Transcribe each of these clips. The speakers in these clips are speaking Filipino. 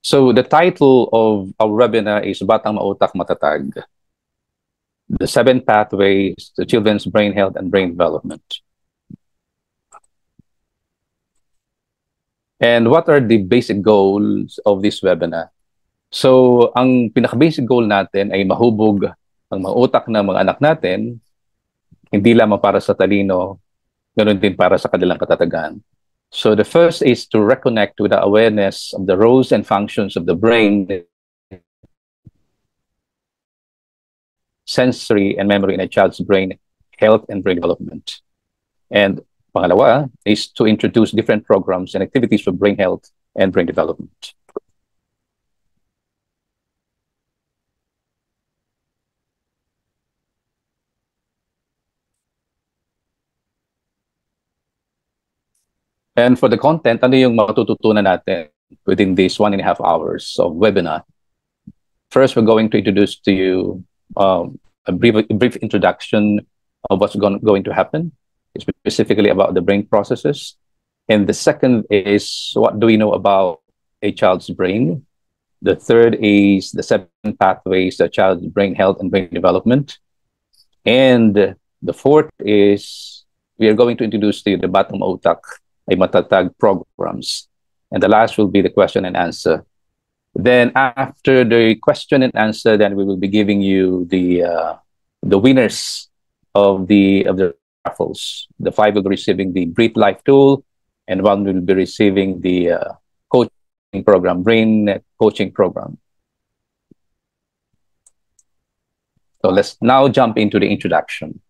So the title of our webinar is Batang Mautak Matatag, the 7 pathways to children's brain health and brain development. And what are the basic goals of this webinar? So ang pinaka-basic goal natin ay mahubog ang mga utak ng mga anak natin, hindi lamang para sa talino, ganoon din para sa kanilang katatagan. So the first is to reconnect with the awareness of the roles and functions of the brain, sensory and memory in a child's brain health and brain development. And pangalawa is to introduce different programs and activities for brain health and brain development. And for the content, ano yung matututunan natin within these 1.5 hours of webinar? First, we're going to introduce to you a brief introduction of what's going to happen, specifically about the brain processes. And the second is, what do we know about a child's brain? The third is the 7 pathways to child's brain health and brain development. And the fourth is, we are going to introduce to you the Batang Mautak ay Matatag programs. And the last will be the question and answer. Then after the question and answer, then we will be giving you the winners of the raffles. The 5 will be receiving the Breathe Life tool, and 1 will be receiving the coaching program, brain coaching program. So let's now jump into the introduction.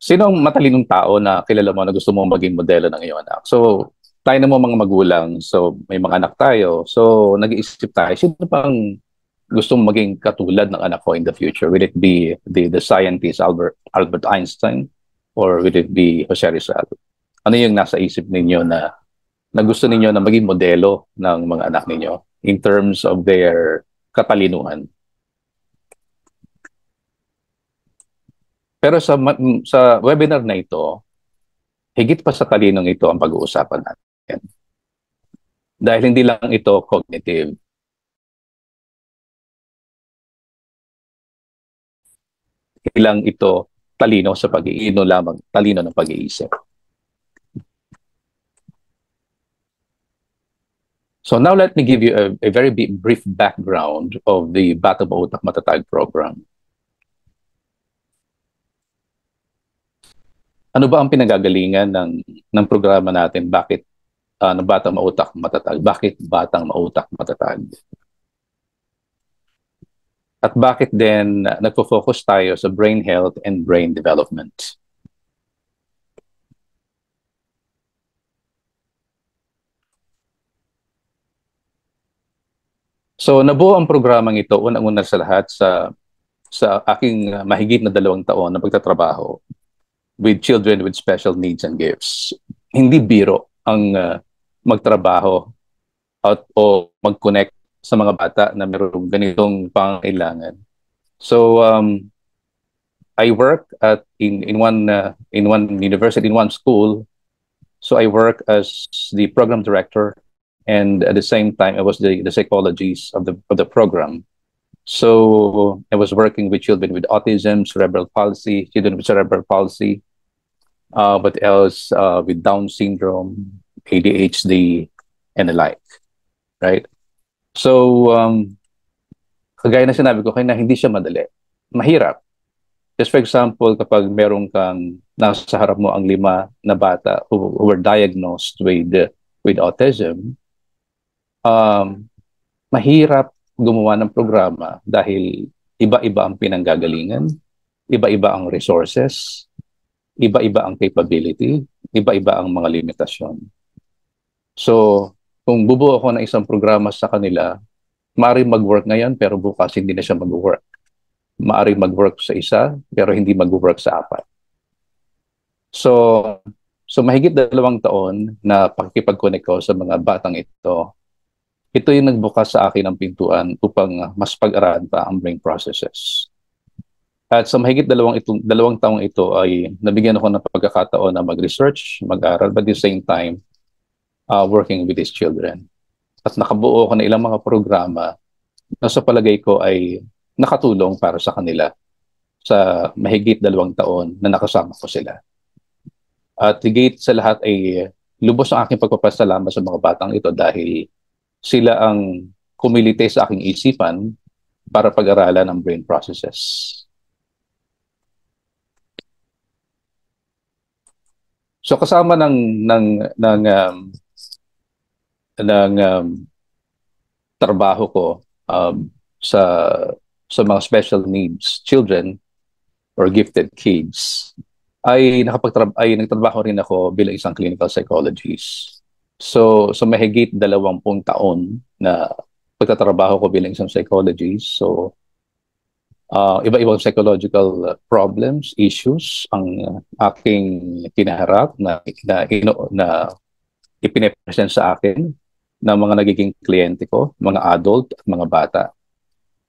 Sino ang matalinong tao na kilala mo na gusto mo maging modelo ng iyong anak? So, tayo na mo mga magulang. So, may mga anak tayo. So, nag-iisip tayo, sino pang gusto mong maging katulad ng anak ko in the future? Will it be the scientist Albert Einstein? Or will it be Jose Rizal? Ano yung nasa isip ninyo na gusto ninyo na maging modelo ng mga anak ninyo in terms of their katalinuhan? Pero sa webinar na ito, higit pa sa talinong ito ang pag-uusapan natin. Dahil hindi lang ito cognitive. Hindi lang ito talino sa pag-iino lamang, talino ng pag-iisip. So now let me give you a very brief background of the Batang Mautak Matatag program. Ano ba ang pinagagalingan ng programa natin? Bakit Batang Mautak Matatag? Bakit Batang Mautak Matatag? At bakit din nagfo-focus tayo sa brain health and brain development? So nabuo ang programang ito unang-una sa lahat sa aking mahigit na 2 taon na pagtatrabaho with children with special needs and gifts. Hindi biro ang magtrabaho o mag-connect sa mga bata na mayroong ganitong pangangailangan. So I work in one university, in one school. So I work as the program director, and at the same time I was the psychologist of the program. So I was working with children with autism, cerebral palsy, children with cerebral palsy, what else, with Down syndrome, ADHD, and the like, right? So, kagaya na sinabi ko, kaya na hindi siya madali. Mahirap. Just for example, kapag meron kang nasa harap mo ang 5 na bata who were diagnosed with autism, mahirap gumawa ng programa dahil iba-iba ang pinanggagalingan, iba-iba ang resources, iba-iba ang capability, iba-iba ang mga limitasyon. So, kung bubuo ako ng isang programa sa kanila, maaaring mag-work ngayon pero bukas hindi na siya mag-work. Maaaring mag-work sa isa pero hindi mag-work sa 4. So mahigit 2 taon na pakikipag-connect ko sa mga batang ito. Ito yung nagbukas sa akin ng pintuan upang mas pag-aralan pa ang brain processes. At sa mahigit dalawang taong ito ay nabigyan ako ng pagkakataon na mag-research, mag-aral, but at the same time, working with these children. At nakabuo ako ng ilang mga programa na sa palagay ko ay nakatulong para sa kanila sa mahigit 2 taon na nakasama ko sila. At higit sa lahat ay lubos ang aking pagpapasalamat sa mga batang ito dahil sila ang kumilite sa aking isipan para pag-aralan ang brain processes. So kasama ng trabaho ko sa mga special needs children or gifted kids ay nagtrabaho rin ako bilang isang clinical psychologist. So mahigit 20 taon na pagtatrabaho ko bilang isang psychologist. So iba-ibang psychological problems, issues ang aking kinaharap na ipinapresent sa akin ng mga nagiging kliyente ko, mga adult at mga bata.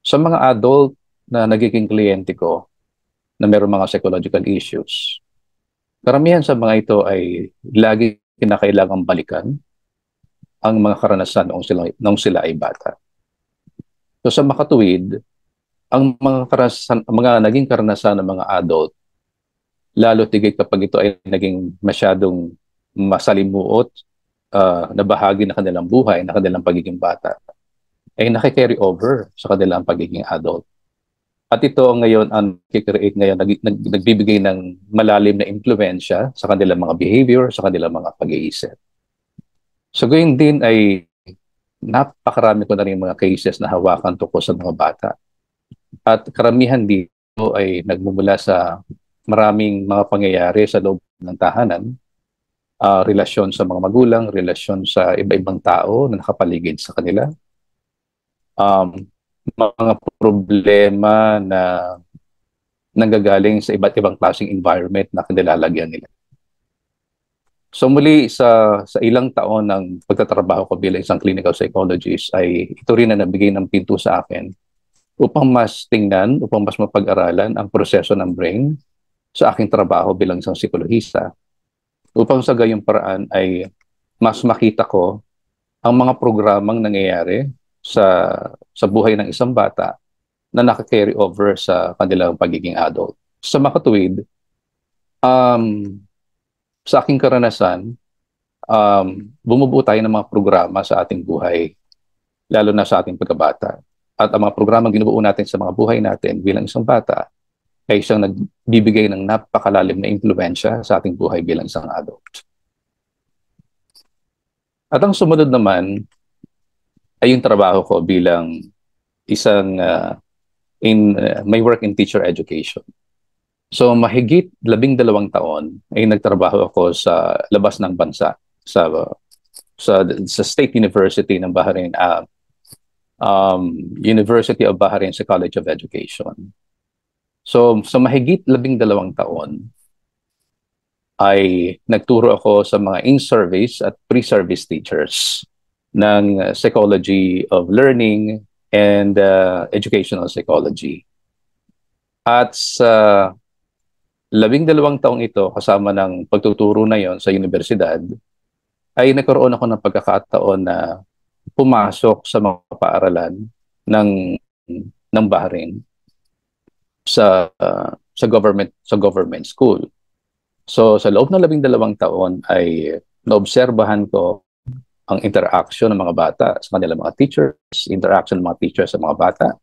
Sa mga adult na nagiging kliyente ko na mayroong mga psychological issues, karamihan sa mga ito ay lagi kinakailangang balikan ang mga karanasan noong sila ay bata. So sa makatuwid, ang mga naging karanasan ng mga adult, lalo tigit kapag ito ay naging masyadong masalimuot na bahagi ng kanilang buhay, na kanilang pagiging bata, ay nakikarry over sa kanilang pagiging adult. At ito ngayon ang nag-create ngayon, nagbibigay ng malalim na impluensya sa kanilang mga behavior, sa kanilang mga pag-iisip. So gayon din ay napakarami ko na rin mga cases na hawakan tungkol sa mga bata. At karamihan dito ay nagmumula sa maraming mga pangyayari sa loob ng tahanan, relasyon sa mga magulang, relasyon sa iba-ibang tao na nakapaligid sa kanila, mga problema na nanggagaling sa iba't ibang klaseng environment na kanilalagyan nila. So muli sa ilang taon ng pagtatrabaho ko bilang isang clinical psychologist ay ito rin na nabigay ng pinto sa akin upang mas tingnan, upang mas mapag-aralan ang proseso ng brain sa aking trabaho bilang isang psikologista. Upang sa gayong paraan ay mas makita ko ang mga programang nangyayari sa buhay ng isang bata na nakakarry over sa kanilang pagiging adult. Sa makatuwid, sa aking karanasan, bumubuo tayo ng mga programa sa ating buhay, lalo na sa ating pagkabata. At ang mga programang ginubuo natin sa mga buhay natin bilang isang bata ay siyang nagbibigay ng napakalalim na impluensya sa ating buhay bilang isang adult. At ang sumunod naman ay yung trabaho ko bilang isang may work in teacher education. So mahigit 12 taon ay nagtrabaho ako sa labas ng bansa, sa State University ng Bahrain, University of Bahrain sa College of Education. So sa mahigit 12 taon ay nagturo ako sa mga in-service at pre-service teachers ng psychology of learning and educational psychology. At sa 12 taong ito, kasama ng pagtuturo na yon sa universidad, ay nagkaroon ako ng pagkakataon na pumasok sa mga paaralan ng Bahrain sa government school. So sa loob ng 12 taon ay naobserbahan ko ang interaction ng mga bata sa kanilang mga teachers, interaction ng mga teachers sa mga bata,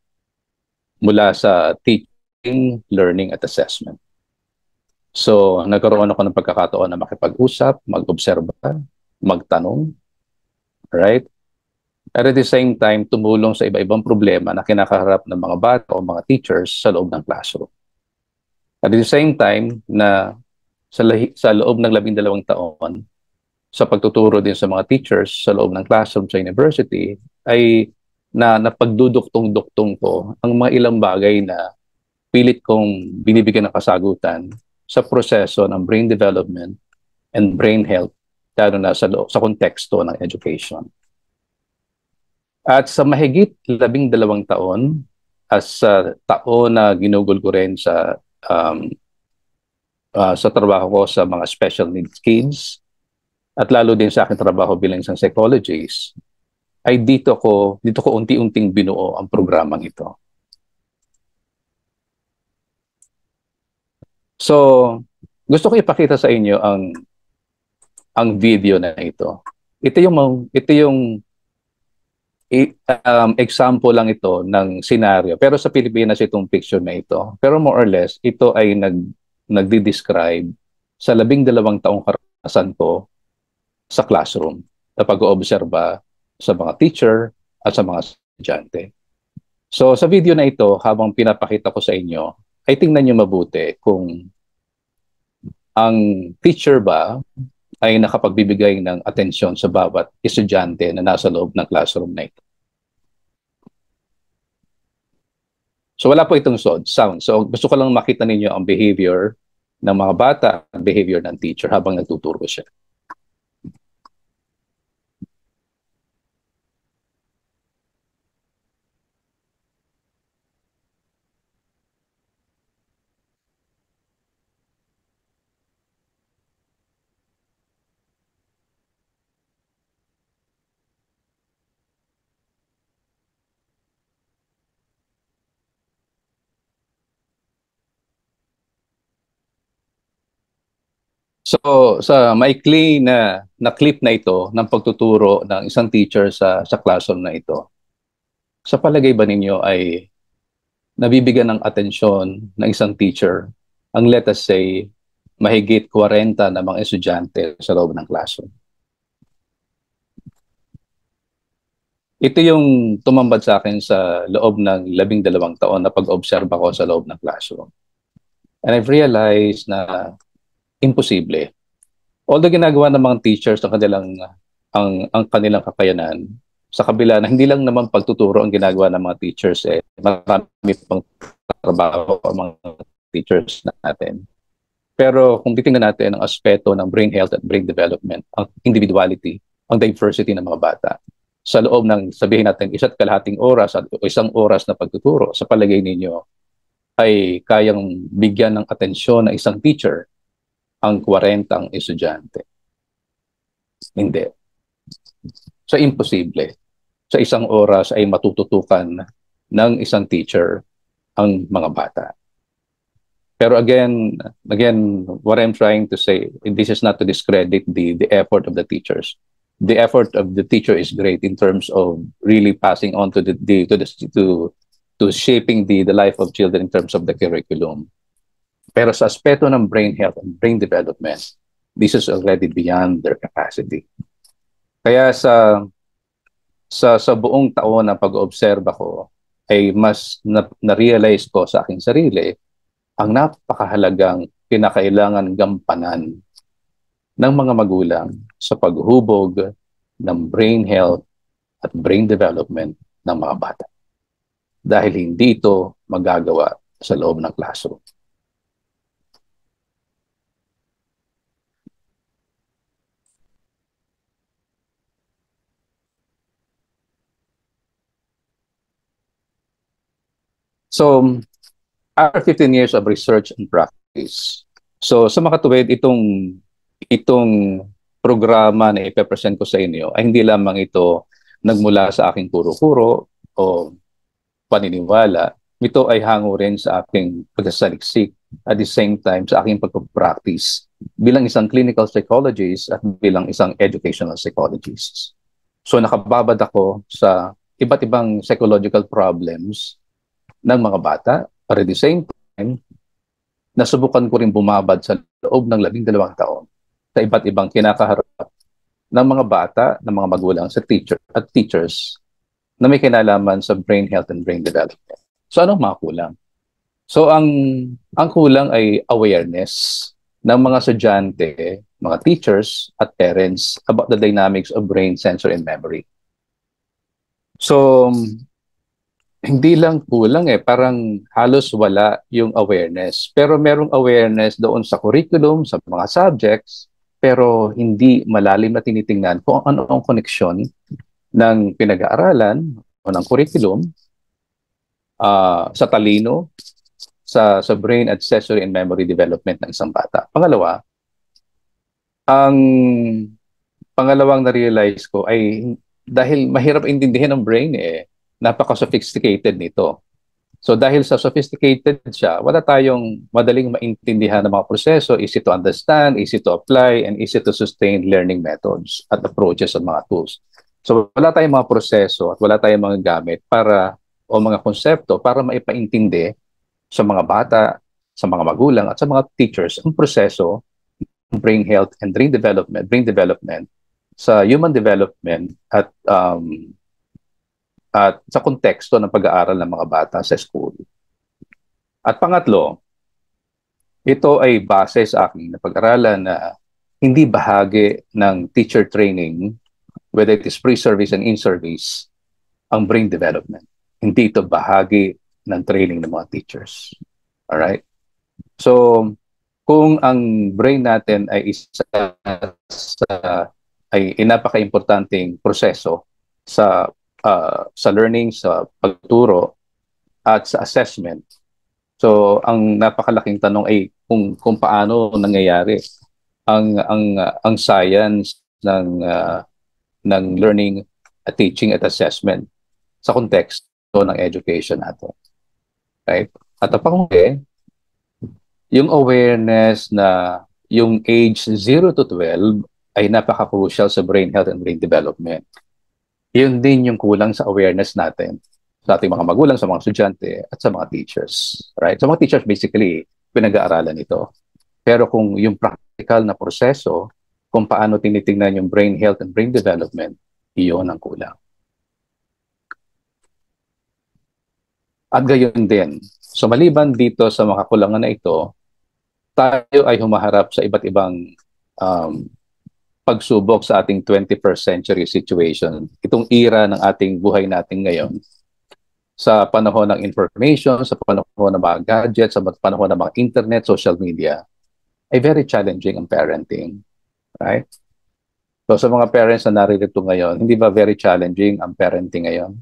mula sa teaching, learning, at assessment. So nagkaroon ako ng pagkakataon na makipag-usap, mag-obserba, magtanong, right? At at the same time, tumulong sa iba-ibang problema na kinakaharap ng mga bata o mga teachers sa loob ng classroom. At at the same time, na sa loob ng 12 taon, sa pagtuturo din sa mga teachers sa loob ng classroom sa university, ay napagduduktong-duktong ko ang mga ilang bagay na pilit kong binibigyan ng kasagutan sa proseso ng brain development and brain health, lalo na sa konteksto ng education. At sa mahigit 12 taon, as tao na ginugol ko rin sa trabaho ko sa mga special needs kids at lalo din sa aking trabaho bilang isang psychologist, ay dito ko unti-unting binuo ang programang ito. So, gusto ko ipakita sa inyo ang video na ito. Ito yung example lang ito ng scenario. Pero sa Pilipinas itong picture na ito. Pero more or less, ito ay nagdi-describe sa 12 taong karanasan ko sa classroom na pag-oobserba sa mga teacher at sa mga estudyante. So sa video na ito, habang pinapakita ko sa inyo, ay tingnan nyo mabuti kung ang teacher ba ay nakapagbibigay ng atensyon sa bawat estudyante na nasa loob ng classroom na ito. So wala po itong sound. So gusto ko lang makita ninyo ang behavior ng mga bata at behavior ng teacher habang nagtuturo siya. So sa maikli na clip na ito ng pagtuturo ng isang teacher sa classroom na ito, sa palagay ba ninyo ay nabibigyan ng atensyon ng isang teacher ang, let us say, mahigit 40 na mga estudyante sa loob ng classroom? Ito yung tumambad sa akin sa loob ng 12 taon na pag-obserba ko sa loob ng classroom. And I've realized na imposible. Although ginagawa ng mga teachers ang kanilang kakayanan, sa kabila na hindi lang naman pagtuturo ang ginagawa ng mga teachers, marami pang trabaho ang mga teachers natin. Pero kung titingnan natin ang aspeto ng brain health at brain development, ang individuality, ang diversity ng mga bata, sa loob ng, sabihin natin, 1.5 oras o 1 oras na pagtuturo, sa palagay ninyo, ay kayang bigyan ng atensyon ng isang teacher ang 40 estudyante? Hindi. So, imposible. Sa 1 oras ay matututukan ng isang teacher ang mga bata. Pero again, what I'm trying to say, this is not to discredit the effort of the teachers. The effort of the teacher is great in terms of really passing on to shaping the life of children in terms of the curriculum. Pero sa aspeto ng brain health and brain development, this is already beyond their capacity. Kaya sa buong taon na pag-oobserba ko, ay mas na-realize ko sa aking sarili ang napakahalagang kinakailangan gampanan ng mga magulang sa paghubog ng brain health at brain development ng mga bata. Dahil hindi ito magagawa sa loob ng classroom. So, after 15 years of research and practice, so sa makatuwid, itong programa na ipepresent ko sa inyo ay hindi lamang ito nagmula sa aking kuro-kuro o paniniwala. Ito ay hango rin sa aking pagsasaliksik at the same time sa aking pagpapractice bilang isang clinical psychologist at bilang isang educational psychologist. So nakababad ako sa iba't ibang psychological problems ng mga bata, pero at the same time, nasubukan ko rin bumabad sa loob ng 12 taon sa iba't ibang kinakaharap ng mga bata, ng mga magulang sa teachers na may kinalaman sa brain health and brain development. So anong mga kulang? So ang kulang ay awareness ng mga estudyante, mga teachers at parents about the dynamics of brain, sensor, and memory. So hindi lang kulang parang halos wala yung awareness. Pero merong awareness doon sa curriculum, sa mga subjects, pero hindi malalim na tinitingnan kung ano ang koneksyon ng pinag-aaralan o ng curriculum sa talino, sa brain at sensory and memory development ng isang bata. Pangalawa, ang pangalawang na-realize ko ay dahil mahirap intindihin ng brain napaka-sophisticated nito. So dahil sa sophisticated siya, wala tayong madaling maintindihan ng mga proseso, easy to understand, easy to apply, and easy to sustain learning methods at approaches at mga tools. So wala tayong mga proseso at wala tayong mga gamit o mga konsepto para maipaintindi sa mga bata, sa mga magulang at sa mga teachers ang proseso ng brain health and brain development sa human development at sa konteksto ng pag-aaral ng mga bata sa school. At pangatlo, ito ay base sa aking napag-aralan na hindi bahagi ng teacher training, whether it is pre-service and in-service, ang brain development. Hindi ito bahagi ng training ng mga teachers. Alright? So, kung ang brain natin ay ay napaka-importanting proseso sa learning, sa pagtuturo, at sa assessment. So, ang napakalaking tanong ay kung paano nangyayari ang science ng learning, teaching at assessment sa konteksto ng education natin. Right? At ang panghuli, yung awareness na yung age 0 to 12 ay napaka-crucial sa brain health and brain development. Yun din yung kulang sa awareness natin sa ating mga magulang, sa mga estudyante, at sa mga teachers. Right? Sa mga teachers, basically, pinag-aaralan ito. Pero kung yung practical na proseso, kung paano tinitingnan yung brain health and brain development, iyon ang kulang. At gayon din, so maliban dito sa mga kulangan na ito, tayo ay humaharap sa iba't ibang pagsubok sa ating 21st century situation. Itong era ng ating buhay natin ngayon, sa panahon ng information, sa panahon ng mga gadgets, sa panahon ng mga internet, social media, ay very challenging ang parenting. Right? So sa mga parents na naririto ngayon, hindi ba very challenging ang parenting ngayon?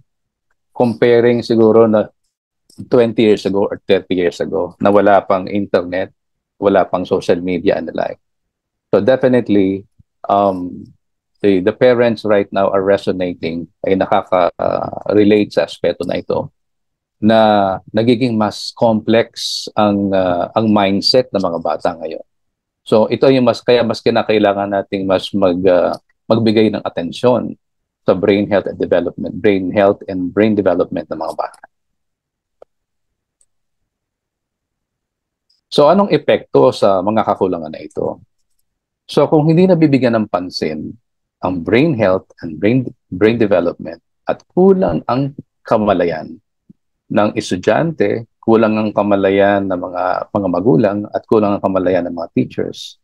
Comparing siguro na 20 years ago or 30 years ago na wala pang internet, wala pang social media and the like. So definitely, the parents right now are resonating, ay nakaka-relate sa aspeto na ito, na nagiging mas complex ang mindset ng mga bata ngayon. So ito yung kaya mas kinakailangan nating mas magbigay ng atensyon sa brain health and brain development ng mga bata. So anong epekto sa mga kakulangan na ito? So kung hindi nabibigyan ng pansin ang brain health and brain development at kulang ang kamalayan ng estudyante, kulang ang kamalayan ng mga magulang at kulang ang kamalayan ng mga teachers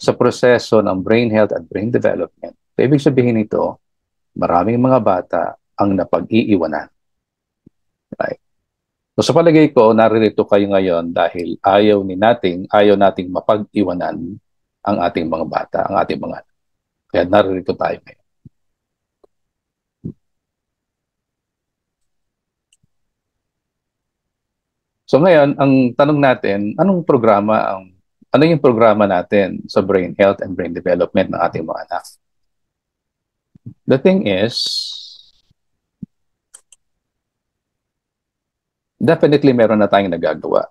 sa proseso ng brain health at brain development. So, ibig sabihin nito, maraming mga bata ang napag-iiwanan. Right? So sa palagay ko, naririto kayo ngayon dahil ayaw nating mapag-iwanan ang ating mga bata, ang ating mga anak. Kaya naririto tayo ngayon. So ngayon, ang tanong natin, ano yung programa natin sa brain health and brain development ng ating mga anak? The thing is, definitely meron na tayong nagagawa.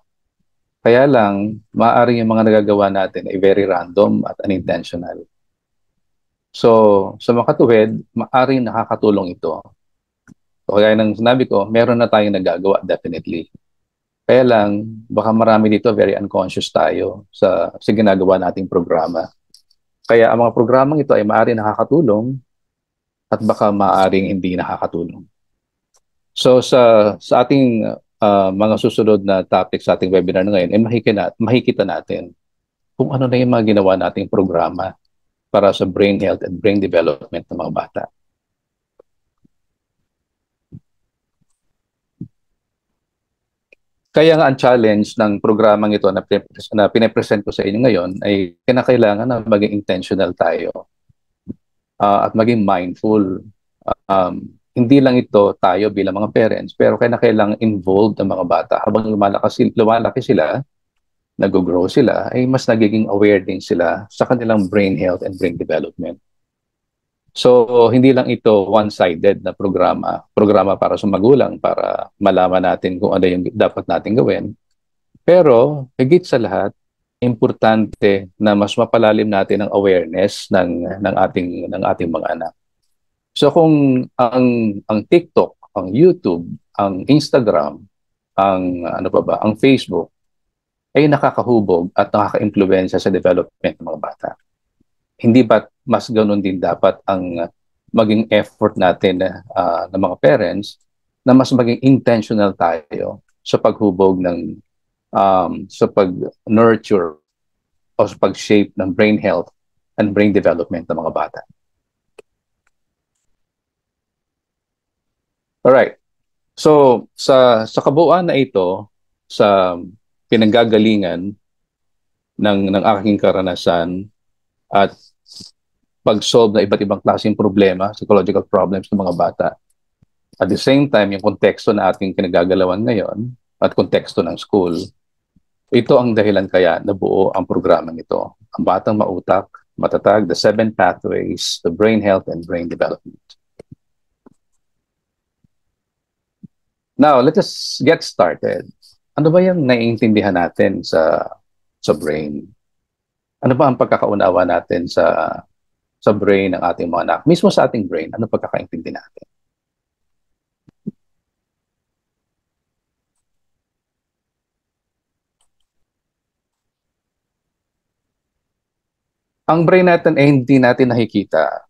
Kaya lang, maaari yung mga nagagawa natin ay very random at unintentional. So, sa makatuwid, maaari nakakatulong ito. So, kaya nang sinabi ko, meron na tayong nagagawa, definitely. Kaya lang, baka marami dito very unconscious tayo sa ginagawa nating programa. Kaya ang mga programang ito ay maaari nakakatulong at baka maaaring hindi nakakatulong. So, sa ating mga susunod na topic sa ating webinar na ngayon, makikita natin kung ano na yung mga ginawa nating programa para sa brain health and brain development ng mga bata. Kaya nga ang challenge ng programang ito na pinapresent ko sa inyo ngayon ay kinakailangan na maging intentional tayo at maging mindful. hindi lang ito tayo bilang mga parents, pero kailangan involved ang mga bata. Habang lumalaki sila, nag-grow sila, ay mas nagiging aware din sila sa kanilang brain health and brain development. So, hindi lang ito one-sided na programa para sa magulang para malaman natin kung ano yung dapat natin gawin. Pero, higit sa lahat, importante na mas mapalalim natin ang awareness ng ating mga anak. So, kung ang TikTok, ang YouTube, ang Instagram, ang ano pa ba, ang Facebook ay nakakahubog at nakaka-impluwensya sa development ng mga bata. Hindi ba mas ganoon din dapat ang maging effort natin ng mga parents na mas maging intentional tayo sa paghubog sa pag-nurture o sa pag-shape ng brain health and brain development ng mga bata. Alright. So, sa kabuuan na ito, sa pinanggagalingan ng aking karanasan at pag-solve na iba't ibang klaseng problema, psychological problems ng mga bata. At the same time, yung konteksto na ating kinagagalawan ngayon at konteksto ng school, ito ang dahilan kaya nabuo ang programang ito. Ang Batang Mautak, Matatag, The 7 Pathways to Brain Health and Brain Development. Now, let us get started. Ano ba yung naiintindihan natin sa brain? Ano ba ang pagkakaunawa natin sa brain ng ating mga anak? Mismo sa ating brain, ano pagkakaintindi natin? Ang brain natin ay hindi natin nakikita.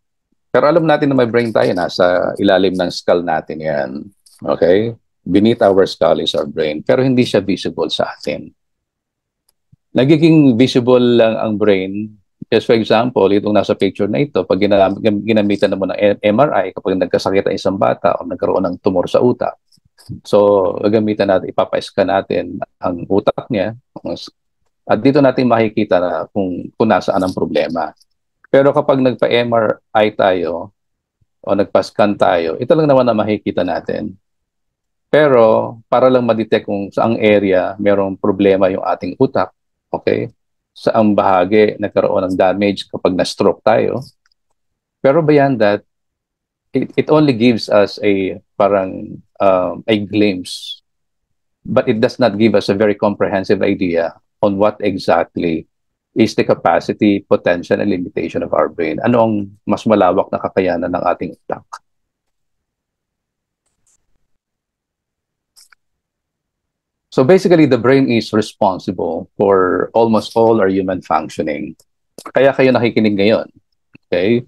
Pero alam natin na may brain tayo, nasa ilalim ng skull natin yan. Okay? Beneath our skull is our brain. Pero hindi siya visible sa atin. Nagiging visible lang ang brain. Just for example, itong nasa picture na ito, pag ginamitan mo ng MRI, kapag nagkasakit ang isang bata o nagkaroon ng tumor sa utak, so gagamitan natin, ipapa-scan natin ang utak niya, at dito natin makikita na kung nasaan ang problema. Pero kapag nagpa-MRI tayo o nagpa-scan tayo, ito lang naman na makikita natin. Pero para lang ma-detect kung saang area merong problema yung ating utak, okay? Saang bahagi nagkaroon ng damage kapag na-stroke tayo. Pero beyond that, it only gives us a glimpse. But it does not give us a very comprehensive idea on what exactly is the capacity, potential, and limitation of our brain. Ano ang mas malawak na kakayanan ng ating utak? So basically, the brain is responsible for almost all our human functioning. Kaya kayo nakikinig ngayon, okay?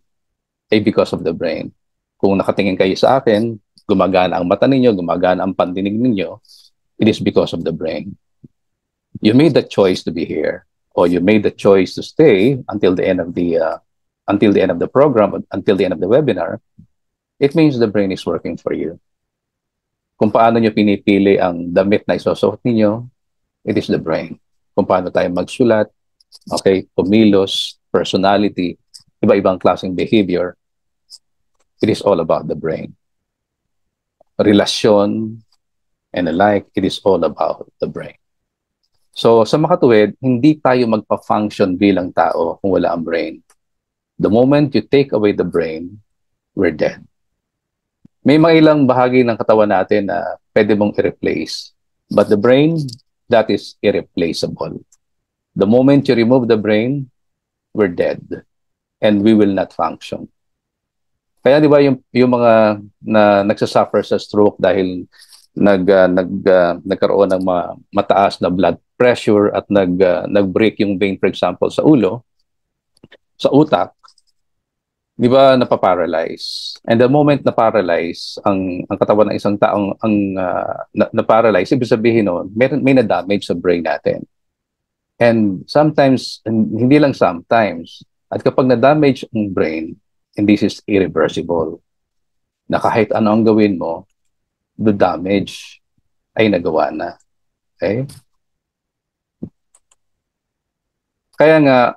Because of the brain. Kung nakatingin kayo sa akin, gumagana ang mata ninyo, gumagana ang pandinig ninyo, it is because of the brain. You made the choice to be here, or you made the choice to stay until the end of the program, until the end of the webinar. It means the brain is working for you. Kung paano nyo pinipili ang damit na isusuot ninyo, it is the brain. Kung paano tayo magsulat, okay, kumilos, personality, iba-ibang klaseng behavior, it is all about the brain. Relasyon and the like, it is all about the brain. So sa makatuwid, hindi tayo magpa-function bilang tao kung wala ang brain. The moment you take away the brain, we're dead. May mga ilang bahagi ng katawan natin na pwede mong i-replace. But the brain, that is irreplaceable. The moment you remove the brain, we're dead. And we will not function. Kaya di ba yung mga na nagsasuffer sa stroke dahil nagkaroon ng mataas na blood pressure at nag-break yung vein, for example, sa ulo, sa utak, di ba napaparalyze? And the moment na-paralyze ang katawan ng isang taong na-paralyze, ibig sabihin nun, may na-damage sa brain natin. And sometimes, hindi lang sometimes, at kapag na-damage ang brain, and this is irreversible, na kahit ano ang gawin mo, the damage ay nagawa na. Okay? Kaya nga,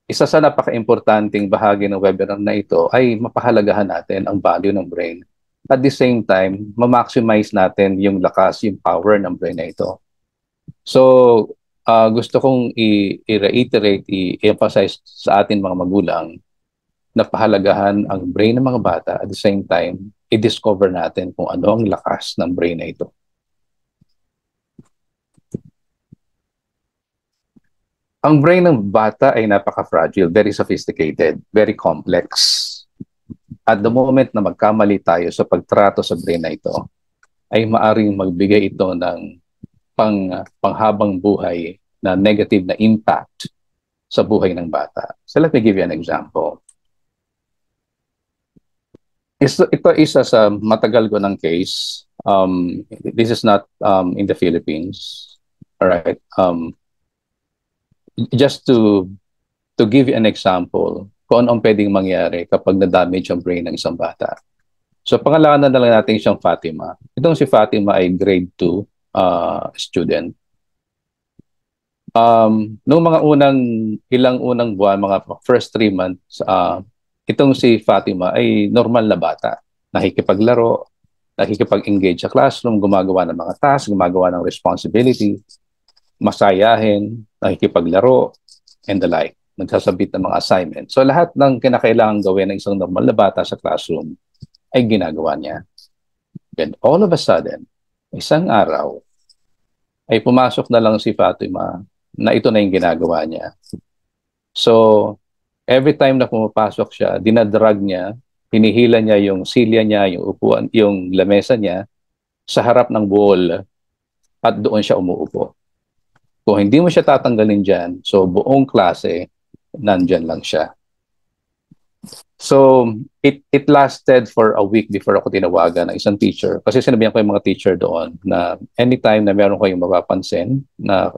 isa sa napaka-importanting bahagi ng webinar na ito ay mapahalagahan natin ang value ng brain. At the same time, ma-maximize natin yung lakas, yung power ng brain na ito. So, gusto kong i-reiterate, i-emphasize sa atin mga magulang na pahalagahan ang brain ng mga bata. At the same time, i-discover natin kung ano ang lakas ng brain na ito. Ang brain ng bata ay napaka-fragile, very sophisticated, very complex. At the moment na magkamali tayo sa pagtrato sa brain na ito, ay maaring magbigay ito ng panghabang buhay na negative na impact sa buhay ng bata. So let me give you an example. Ito isa sa matagal ko ng case. This is not in the Philippines. All right. Just to give you an example kung ano ang pwedeng mangyari kapag na-damage ang brain ng isang bata. So pangalanan na lang natin siyang Fatima. Itong si Fatima ay grade 2 student. Noong mga ilang unang buwan, mga first 3 months, itong si Fatima ay normal na bata. Nakikipaglaro, nakikipag-engage sa classroom, gumagawa ng mga tasks, gumagawa ng responsibility, masayahin, nakikipaglaro, and the like. Nagsasabit ng mga assignment. So lahat ng kinakailangan gawin ng isang normal na bata sa classroom ay ginagawa niya. And all of a sudden, isang araw, ay pumasok na lang si Fatima na ito na yung ginagawa niya. So, every time na pumapasok siya, dinadrag niya, hinihila niya yung silya niya, yung upuan, yung lamesa niya sa harap ng wall at doon siya umuupo. Kung hindi mo siya tatanggalin dyan, so buong klase, nandyan lang siya. So, it lasted for a week before ako tinawagan ng isang teacher. Kasi sinabihan ko yung mga teacher doon na anytime na meron kayong mapapansin na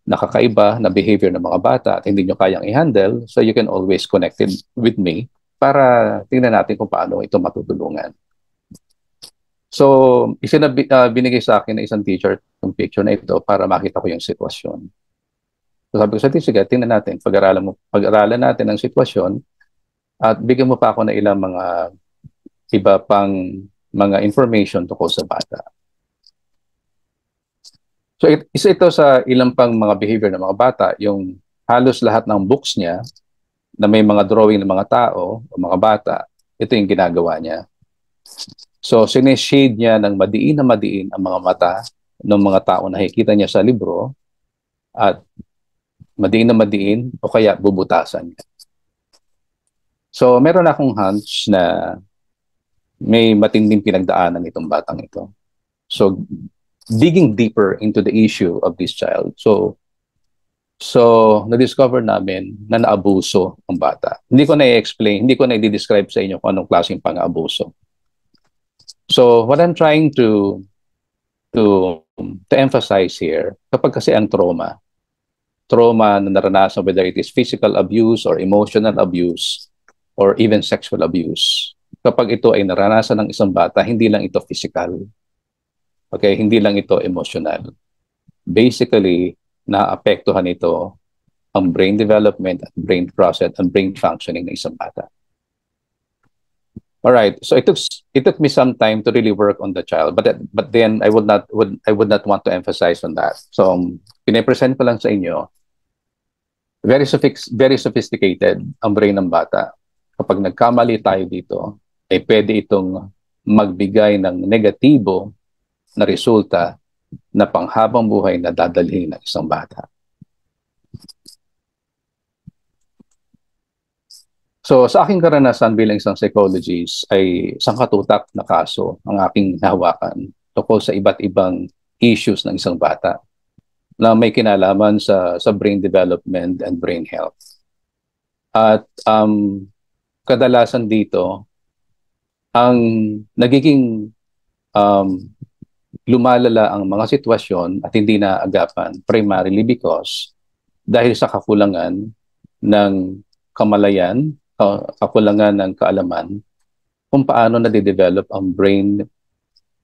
nakakaiba na behavior ng mga bata at hindi nyo kayang i-handle, so you can always connect it with me para tingnan natin kung paano ito matutulungan. So, binigay sa akin ng isang teacher yung picture na ito para makita ko yung sitwasyon. So, sabi ko sa teacher, sige, tingnan natin, pag-aralan natin ang sitwasyon at bigyan mo pa ako ng ilang mga iba pang mga information tungkol sa bata. So, isa ito sa ilang pang mga behavior ng mga bata, yung halos lahat ng books niya na may mga drawing ng mga tao o mga bata, ito yung ginagawa niya. So, sineshade niya ng madiin na madiin ang mga mata ng mga tao na nakikita niya sa libro at madiin na madiin o kaya bubutasan niya. So, meron akong hunch na may matinding pinagdaanan itong batang ito. So, digging deeper into the issue of this child. So na-discover namin na naabuso ang bata. Hindi ko na-explain, hindi ko na-describe sa inyo kung anong klaseng pang-abuso. So what I'm trying to emphasize here, kapag kasi ang trauma na naranasan, whether it is physical abuse or emotional abuse or even sexual abuse, kapag ito ay naranasan ng isang bata, hindi lang ito physical. Okay, hindi lang ito emotional. Basically, naapektuhan ito ang brain development, brain process, and brain functioning ng isang bata. All right, so it took me some time to really work on the child, but then I would not want to emphasize on that. So pinapresent ko lang sa inyo, very sophisticated ang brain ng bata. Kapag nagkamali tayo dito, ay pwede itong magbigay ng negatibo na resulta na panghabang buhay na dadalhin ng isang bata. So sa aking karanasan bilang isang psychologist ay isang katutak na kaso ang aking nahawakan tungkol sa iba't ibang issues ng isang bata na may kinalaman sa brain development and brain health. At kadalasan dito, ang nagiging lumalala ang mga sitwasyon at hindi naagapan primarily because dahil sa kakulangan ng kamalayan, kakulangan ng kaalaman kung paano nade-develop ang brain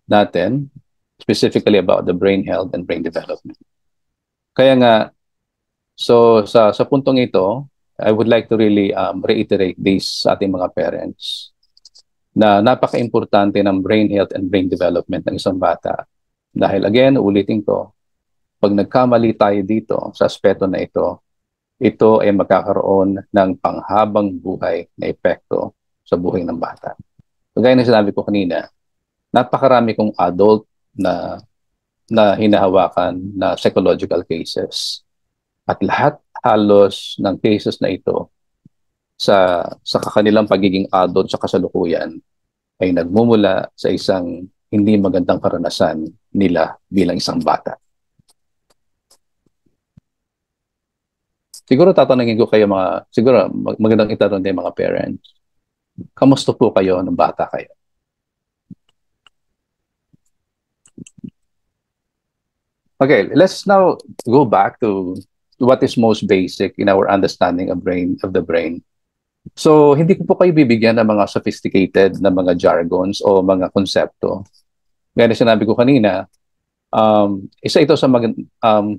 natin, specifically about the brain health and brain development. Kaya nga, So sa puntong ito, I would like to really reiterate this sa ating mga parents na napaka-importante ng brain health and brain development ng isang bata. Dahil again, ulitin ko, pag nagkamali tayo dito sa aspeto na ito ay magkakaroon ng panghabang buhay na epekto sa buhay ng bata. Kagaya ng sinabi ko kanina, napakarami kong adult na hinahawakan na psychological cases. At lahat halos ng cases na ito sa kanilang pagiging adult sa kasalukuyan ay nagmumula sa isang hindi magandang karanasan nila bilang isang bata. Siguro tatanungin ko kayo siguro magandang itanong din mga parents. Kamusta po kayo nung bata kayo? Okay, let's now go back to what is most basic in our understanding of the brain. So, hindi ko po kayo bibigyan ng mga sophisticated na mga jargons o mga konsepto. Gaya na sinabi ko kanina, isa ito sa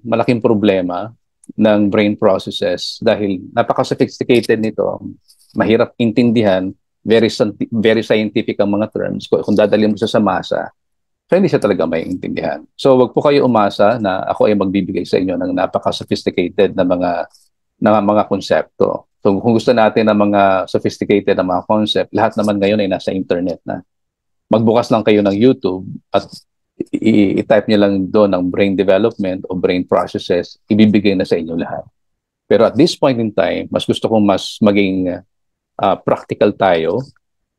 malaking problema ng brain processes dahil napaka-sophisticated nito, mahirap intindihan, very scientific ang mga terms. Kung dadalhin mo siya sa masa, so hindi siya talaga may intindihan. So, wag po kayo umasa na ako ay magbibigay sa inyo ng napaka-sophisticated na mga konsepto. So kung gusto natin ng mga sophisticated na mga concept, lahat naman ngayon ay nasa internet na. Magbukas lang kayo ng YouTube at i-type niyo lang doon ng brain development o brain processes, ibibigay na sa inyo lahat. Pero at this point in time, mas gusto kong mas maging practical tayo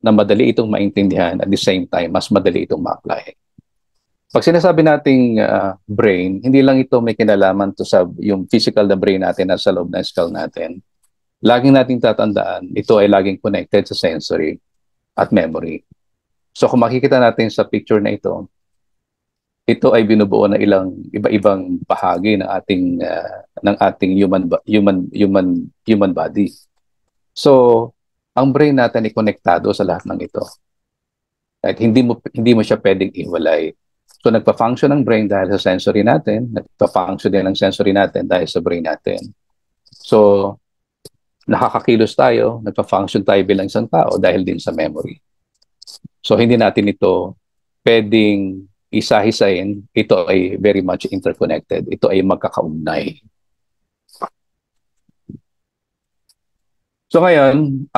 na madali itong maintindihan at the same time, mas madali itong ma-apply. Pag sinasabi nating brain, hindi lang ito may kinalaman to sa yung physical na brain natin na sa loob ng skull natin. Laging nating tatandaan, ito ay laging connected sa sensory at memory. So kung makikita natin sa picture na ito ay binubuo ng iba-ibang bahagi ng ating human body. So ang brain natin ay konektado sa lahat ng ito. At hindi mo siya pwedeng iwalay. So nagpa-function ang brain dahil sa sensory natin, nagpa-function din ang sensory natin dahil sa brain natin. So nakakakilos tayo, nagpa-function tayo bilang isang tao dahil din sa memory. So hindi natin ito pwedeng isa-hisayin. Ito ay very much interconnected. Ito ay magkakaugnay. So ngayon,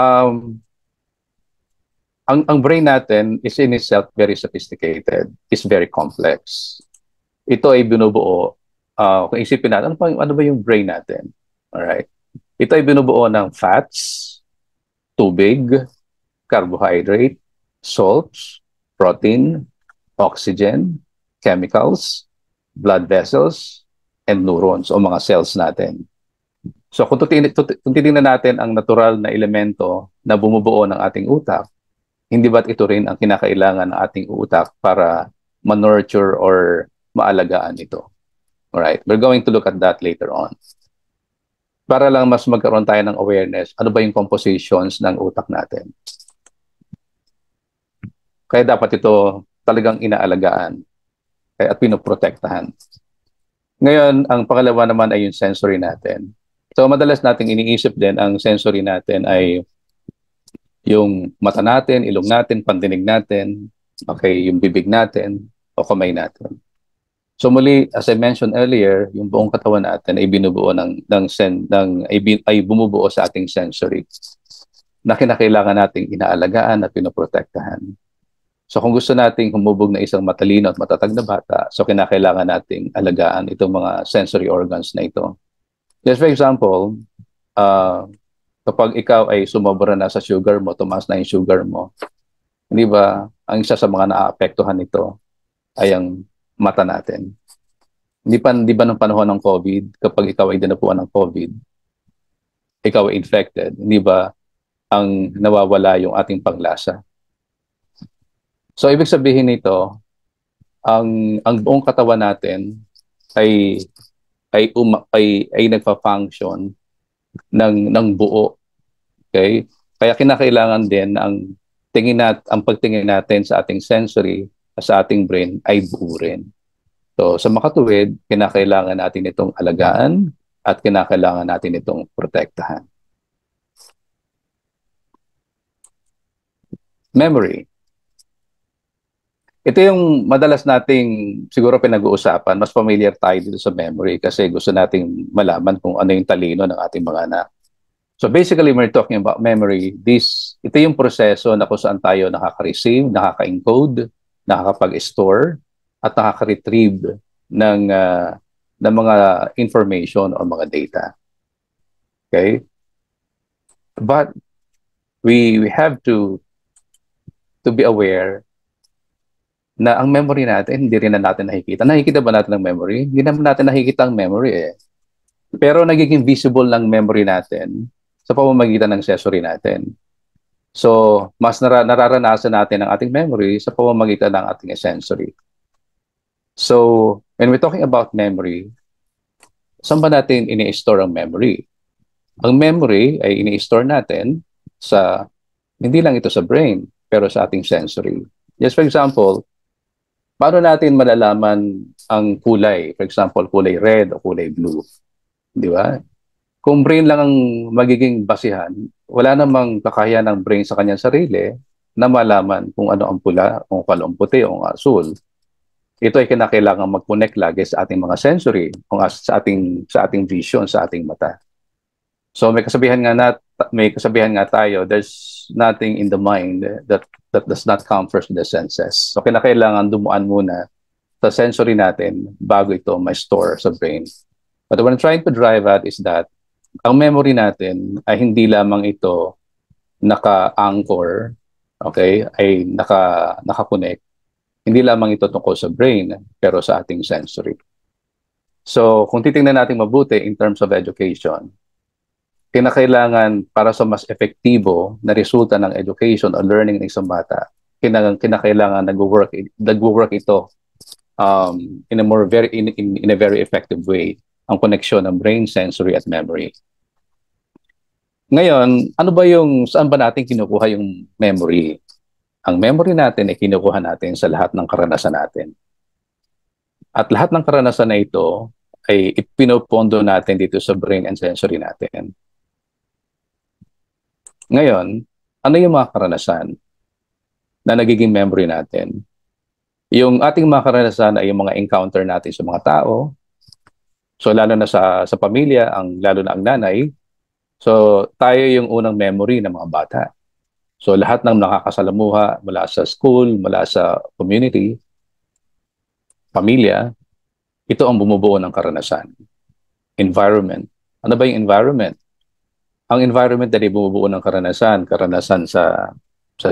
ang brain natin is in itself very sophisticated. It's very complex. Ito ay binubuo. Kung isipin natin, ano ba yung brain natin? Alright. Ito ay binubuo ng fats, tubig, carbohydrate, salts, protein, oxygen, chemicals, blood vessels, and neurons o mga cells natin. So kung titingnan natin ang natural na elemento na bumubuo ng ating utak, hindi ba't ito rin ang kinakailangan ng ating utak para ma-nurture or maalagaan ito? Alright, we're going to look at that later on. Para lang mas magkaroon tayo ng awareness, ano ba yung compositions ng utak natin. Kaya dapat ito talagang inaalagaan at pinoprotektahan. Ngayon, ang pangalawa naman ay yung sensory natin. So madalas nating iniisip din ang sensory natin ay yung mata natin, ilong natin, pandinig natin, okay, yung bibig natin o kamay natin. So muli, as I mentioned earlier, yung buong katawan natin ay binubuo ay bumubuo sa ating sensory na kinakailangan nating inaalagaan at pinoprotektahan. So kung gusto nating humubog na isang matalino at matatag na bata, so kinakailangan nating alagaan itong mga sensory organs na ito. Just for example, kapag ikaw ay sumobra na sa sugar mo, tumaas na yung sugar mo, hindi ba, ang isa sa mga naaapektuhan nito ay ang mata natin. Di ba nung panahon ng COVID, kapag ikaw ay dinapuan ng COVID, ikaw ay infected, hindi ba ang nawawala yung ating panglasa? So ibig sabihin nito, ang buong katawan natin ay nagfa-function ng buo. Okay? Kaya kinakailangan din ang pagtingin natin sa ating sensory, sa ating brain ay buo rin. So sa makatuwid, kinakailangan natin itong alagaan at kinakailangan natin itong protektahan. Memory. Ito yung madalas nating siguro pinag-uusapan. Mas familiar tayo dito sa memory kasi gusto nating malaman kung ano yung talino ng ating mga anak. So basically, when we're talking about memory, ito yung proseso na kung saan tayo nakaka-receive, nakaka-encode, nakakapag-store, at nakaka-retrieve ng mga information o mga data. Okay? But we have to be aware na ang memory natin, hindi rin na natin nakikita. Nakikita ba natin ang memory? Hindi naman natin nakikita ang memory eh. Pero nagiging visible ng memory natin sa pamamagitan ng sensory natin. So, mas nararanasan natin ang ating memory sa pamamagitan ng ating sensory. So, when we're talking about memory, saan ba natin ini-store ang memory? Ang memory ay ini-store natin hindi lang ito sa brain, pero sa ating sensory. Just for example, paano natin malalaman ang kulay? For example, kulay red o kulay blue. Di ba? Kung brain lang ang magiging basihan, wala namang kakayahan ng brain sa kanyang sarili na malaman kung ano ang pula, kung ano ang puti o ang asul. Ito ay kinakailangan mag-connect lagi sa ating mga sensory, sa ating vision, sa ating mata. So may kasabihan nga tayo, there's nothing in the mind that does not come first in the senses. So kinakailangan dumuan muna sa sensory natin bago ito ma-store sa brain. But what I'm trying to drive at is that ang memory natin ay hindi lamang ito naka-anchor, okay, ay naka-connect. Hindi lamang ito tungkol sa brain, pero sa ating sensory. So kung titingnan natin mabuti in terms of education, kinakailangan para sa mas epektibo na resulta ng education o learning ng isang bata, kinakailangan nag-work ito in a very effective way, ang koneksyon ng brain, sensory at memory. Ngayon, saan ba natin kinukuha yung memory? Ang memory natin ay kinukuha natin sa lahat ng karanasan natin. At lahat ng karanasan na ito ay ipinopondo natin dito sa brain and sensory natin. Ngayon, ano yung mga karanasan na nagiging memory natin? Yung ating mga karanasan ay yung mga encounter natin sa mga tao. So lalo na sa pamilya, lalo na ang nanay. So tayo yung unang memory ng mga bata. So lahat ng nakakasalamuha mula sa school, mula sa community, pamilya, ito ang bumubuo ng karanasan. Environment. Ano ba yung environment? Ang environment na bumubuo ng karanasan sa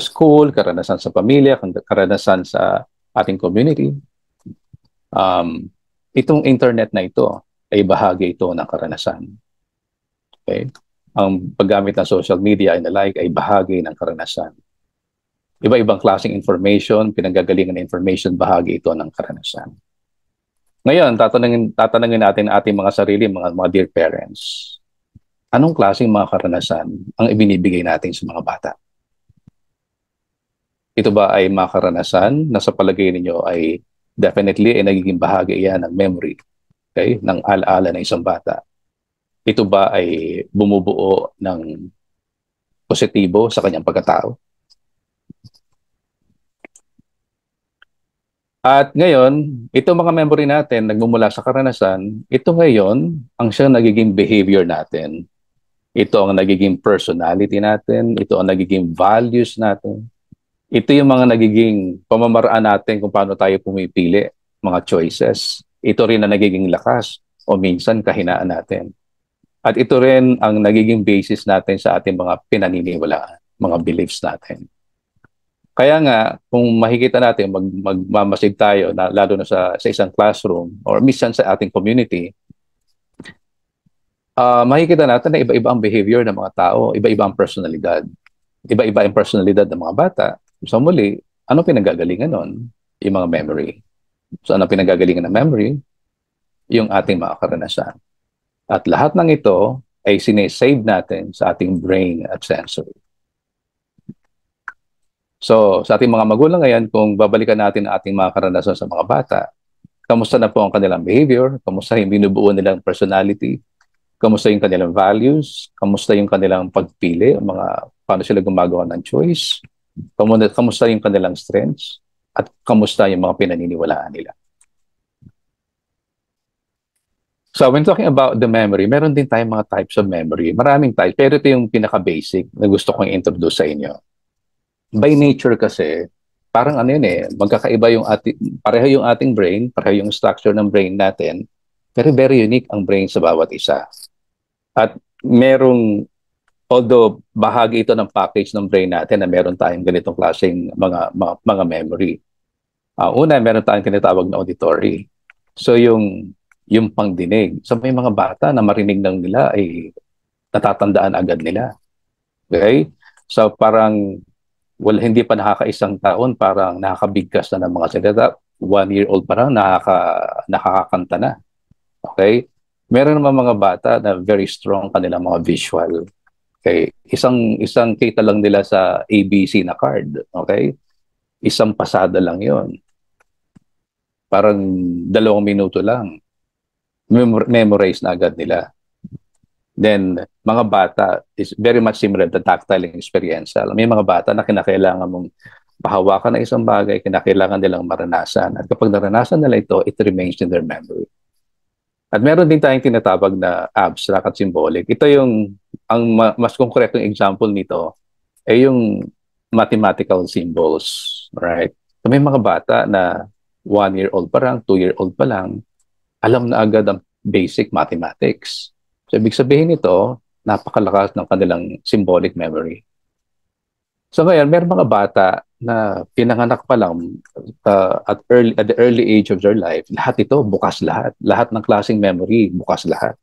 school, karanasan sa pamilya, karanasan sa ating community. Itong internet na ito ay bahagi ito ng karanasan. Okay? Ang paggamit ng social media and the like ay bahagi ng karanasan. Iba-ibang klaseng information, pinanggagalingan ng information, bahagi ito ng karanasan. Ngayon, tatanungin natin ating mga sarili, mga dear parents. Anong klaseng mga karanasan ang ibinibigay natin sa mga bata? Ito ba ay mga karanasan na sa palagay ninyo ay definitely ay nagiging bahagi yan ng memory, okay, ng alaala ng isang bata? Ito ba ay bumubuo ng positibo sa kanyang pagkatao? At ngayon, itong mga memory natin nagmumula sa karanasan, ito ngayon ang siyang nagiging behavior natin. Ito ang nagiging personality natin, ito ang nagiging values natin. Ito yung mga nagiging pamamaraan natin kung paano tayo pumipili, mga choices. Ito rin ang nagiging lakas o minsan kahinaan natin. At ito rin ang nagiging basis natin sa ating mga pinaniniwalaan, mga beliefs natin. Kaya nga, kung makikita natin, magmamasid tayo, lalo na sa isang classroom or minsan sa ating community, makikita natin na iba-iba ang behavior ng mga tao, iba-iba ang personalidad. Iba-iba ang personalidad ng mga bata. So muli, ano pinanggagalingan nun? Yung mga memory. So ano pinanggagalingan ng memory? Yung ating mga karanasan. At lahat ng ito ay sinesave natin sa ating brain at sensory. So sa ating mga magulang ngayon, kung babalikan natin ang ating mga karanasan sa mga bata, kamusta na po ang kanilang behavior? Kamusta yung binubuo nilang personality? kamusta yung kanilang values, kamusta yung kanilang pagpili, paano sila gumagawa ng choice, kamusta yung kanilang strengths, at kamusta yung mga pinaniniwalaan nila. So when talking about the memory, meron din tayong mga types of memory. Maraming types, pero ito yung pinaka-basic na gusto kong introduce sa inyo. By nature kasi, parang ano yun magkakaiba pareho yung ating brain, pareho yung structure ng brain natin, pero very unique ang brain sa bawat isa. At although bahagi ito ng package ng brain natin na meron tayong ganitong klaseng mga memory. Una, meron tayong tinatawag na auditory. So yung pangdinig. So may mga bata na marinig lang nila ay natatandaan agad nila. Okay? So parang hindi pa nakakaisang taon, parang nakakabigkas na ng mga salita. 1-year-old parang nakakakanta na. Okay? Meron naman mga bata na very strong kanilang mga visual. Okay? Isang kita lang nila sa ABC na card. Okay? Isang pasada lang yon. Parang 2 minuto lang. Memorize na agad nila. Then, mga bata is very much similar to tactile and experiential. May mga bata na kinakailangan mong pahawakan ng isang bagay, kinakailangan nilang maranasan. At kapag naranasan nila ito, it remains in their memory. At meron din tayong tinatawag na abstract at symbolic. Ito ang mas konkretong example nito ay yung mathematical symbols. Right? So, may mga bata na 1-year-old pa lang, 2-year-old pa lang, alam na agad ang basic mathematics. So, ibig sabihin nito, napakalakas ng kanilang symbolic memory. So, ngayon, meron mga bata na pinanganak pa lang at the early age of their life, lahat ito bukas lahat. Lahat ng klaseng memory, bukas lahat.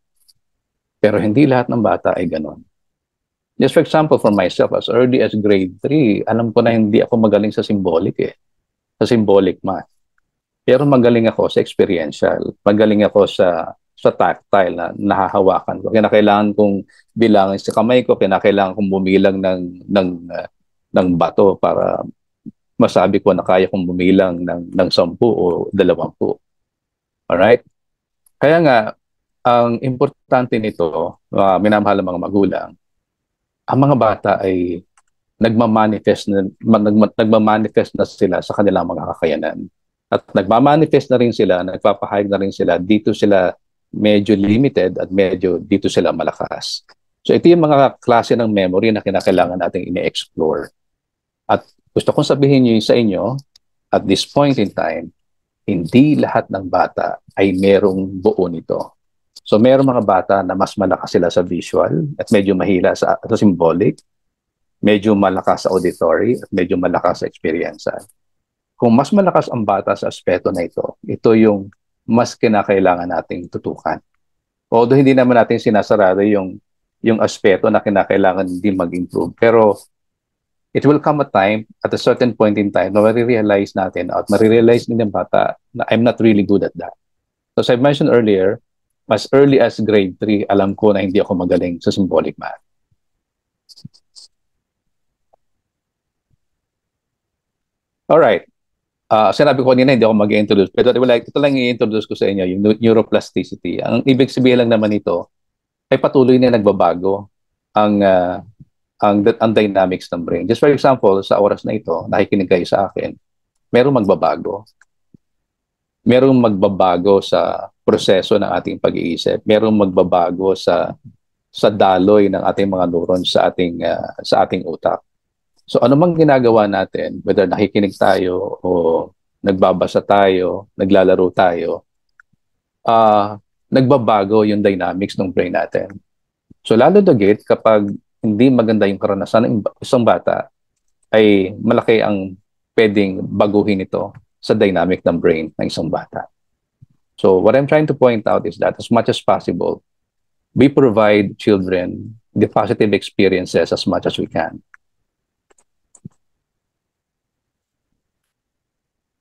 Pero hindi lahat ng bata ay ganon. Just for example, for myself, as early as grade 3, alam ko na hindi ako magaling sa symbolic sa symbolic math. Pero magaling ako sa experiential. Magaling ako sa tactile na nahahawakan ko. Kinakailangan kong bilangin sa kamay ko, kinakailangan kong bumilang ng bato para masabi ko na kaya kong bumilang ng 10 o 20. Alright? Kaya nga, ang importante nito, minamahal ng mga magulang, ang mga bata ay nagmamanifest na sila sa kanilang mga kakayanan. At nagmamanifest na rin sila, nagpapahayag na rin sila, dito sila medyo limited at dito sila malakas. So ito yung mga klase ng memory na kinakailangan nating ini-explore. At gusto kong sabihin nyo sa inyo, at this point in time, hindi lahat ng bata ay merong buo nito. So merong mga bata na mas malakas sila sa visual at medyo mahila sa symbolic, medyo malakas sa auditory at medyo malakas sa experiential. Kung mas malakas ang bata sa aspeto na ito yung mas kinakailangan nating tutukan. Although hindi naman natin sinasarado yung aspeto na kinakailangan din mag-improve. Pero it will come a time, at a certain point in time, na marirealize natin at marirealize din ng bata na I'm not really good at that. So as I mentioned earlier, as early as grade 3, alam ko na hindi ako magaling sa symbolic math. Alright. Sinabi ko kanina, hindi ako mag-introduce. Pero ito lang i-introduce ko sa inyo, yung neuroplasticity. Ang ibig sabihin lang naman ito, ay patuloy na nagbabago ang dynamics ng brain. Just for example, sa oras na ito, nakikinig kayo sa akin, merong magbabago. Merong magbabago sa proseso ng ating pag-iisip. Merong magbabago sa daloy ng ating mga neurons sa ating utak. So ano mang ginagawa natin, whether nakikinig tayo o nagbabasa tayo, naglalaro tayo, nagbabago yung dynamics ng brain natin. So lalo dagit kapag hindi maganda yung karanasan ng isang bata, ay malaki ang pwedeng baguhin ito sa dynamic ng brain ng isang bata. So what I'm trying to point out is that as much as possible, we provide children the positive experiences as much as we can.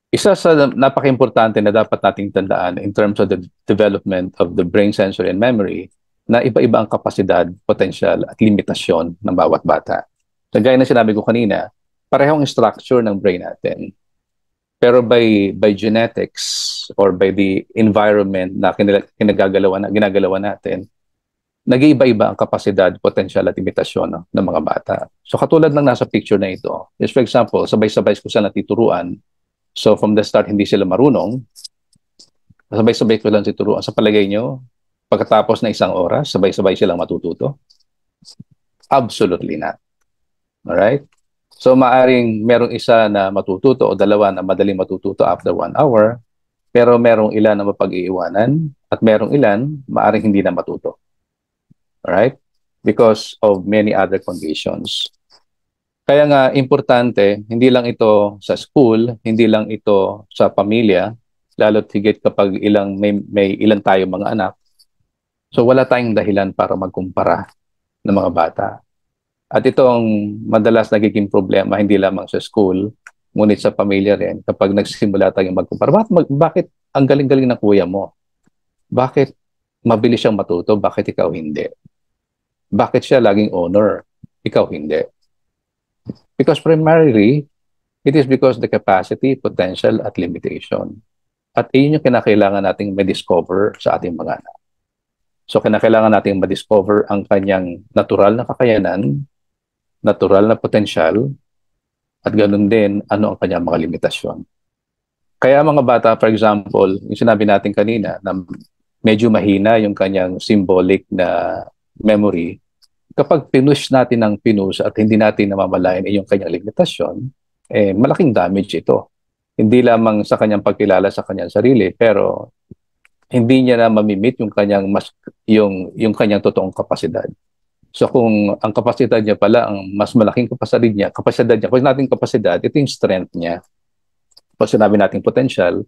Isa sa napaka-importante na dapat nating tandaan in terms of the development of the brain, sensory, and memory, na iba-iba ang kapasidad, potensyal, at limitasyon ng bawat bata. So, gaya na sinabi ko kanina, parehong structure ng brain natin. Pero by genetics or by the environment na ginagalawan natin, nag-iiba-iba ang kapasidad, potensyal at limitasyon ng mga bata. So katulad ng nasa picture na ito, is for example, sabay-sabay ko sila natituruan. So from the start, hindi sila marunong. Sabay-sabay ko lang situruan. Sa palagay nyo, pagkatapos ng isang oras, sabay-sabay silang matututo? Absolutely not. Alright? So maaring merong isa na matututo o dalawa na madaling matututo after 1 hour, pero merong ilan na mapag-iiwanan at merong ilan maaring hindi na matuto. Alright? Because of many other conditions. Kaya nga, importante, hindi lang ito sa school, hindi lang ito sa pamilya, lalo't higit kapag may ilan tayo mga anak. So wala tayong dahilan para magkumpara ng mga bata. At ito ang madalas nagiging problema, hindi lamang sa school, ngunit sa pamilya rin, kapag nagsisimula tayong magkumpara. Bakit ang galing-galing ng kuya mo? Bakit mabilis siyang matuto? Bakit ikaw hindi? Bakit siya laging honor? Ikaw hindi. Because primarily, it is because the capacity, potential, at limitation. At iyon yung kinakailangan nating ma-discover sa ating mga anak. So kinakailangan nating ma-discover ang kanyang natural na kakayanan, natural na potential, at ganun din ano ang kanyang mga limitasyon. Kaya mga bata, for example, yung sinabi natin kanina na medyo mahina yung kanyang symbolic na memory, kapag pinush natin ng pinush at hindi natin namamalayan yung kanyang limitasyon, malaking damage ito. Hindi lamang sa kanyang pagkilala sa kanyang sarili, pero hindi niya na mamimit yung kanyang yung kanyang totoong kapasidad. So kung ang kapasidad niya pala ang mas malaking kapasidad niya, kung natin kapasidad, ito yung strength niya. Pag sinabi natin potential,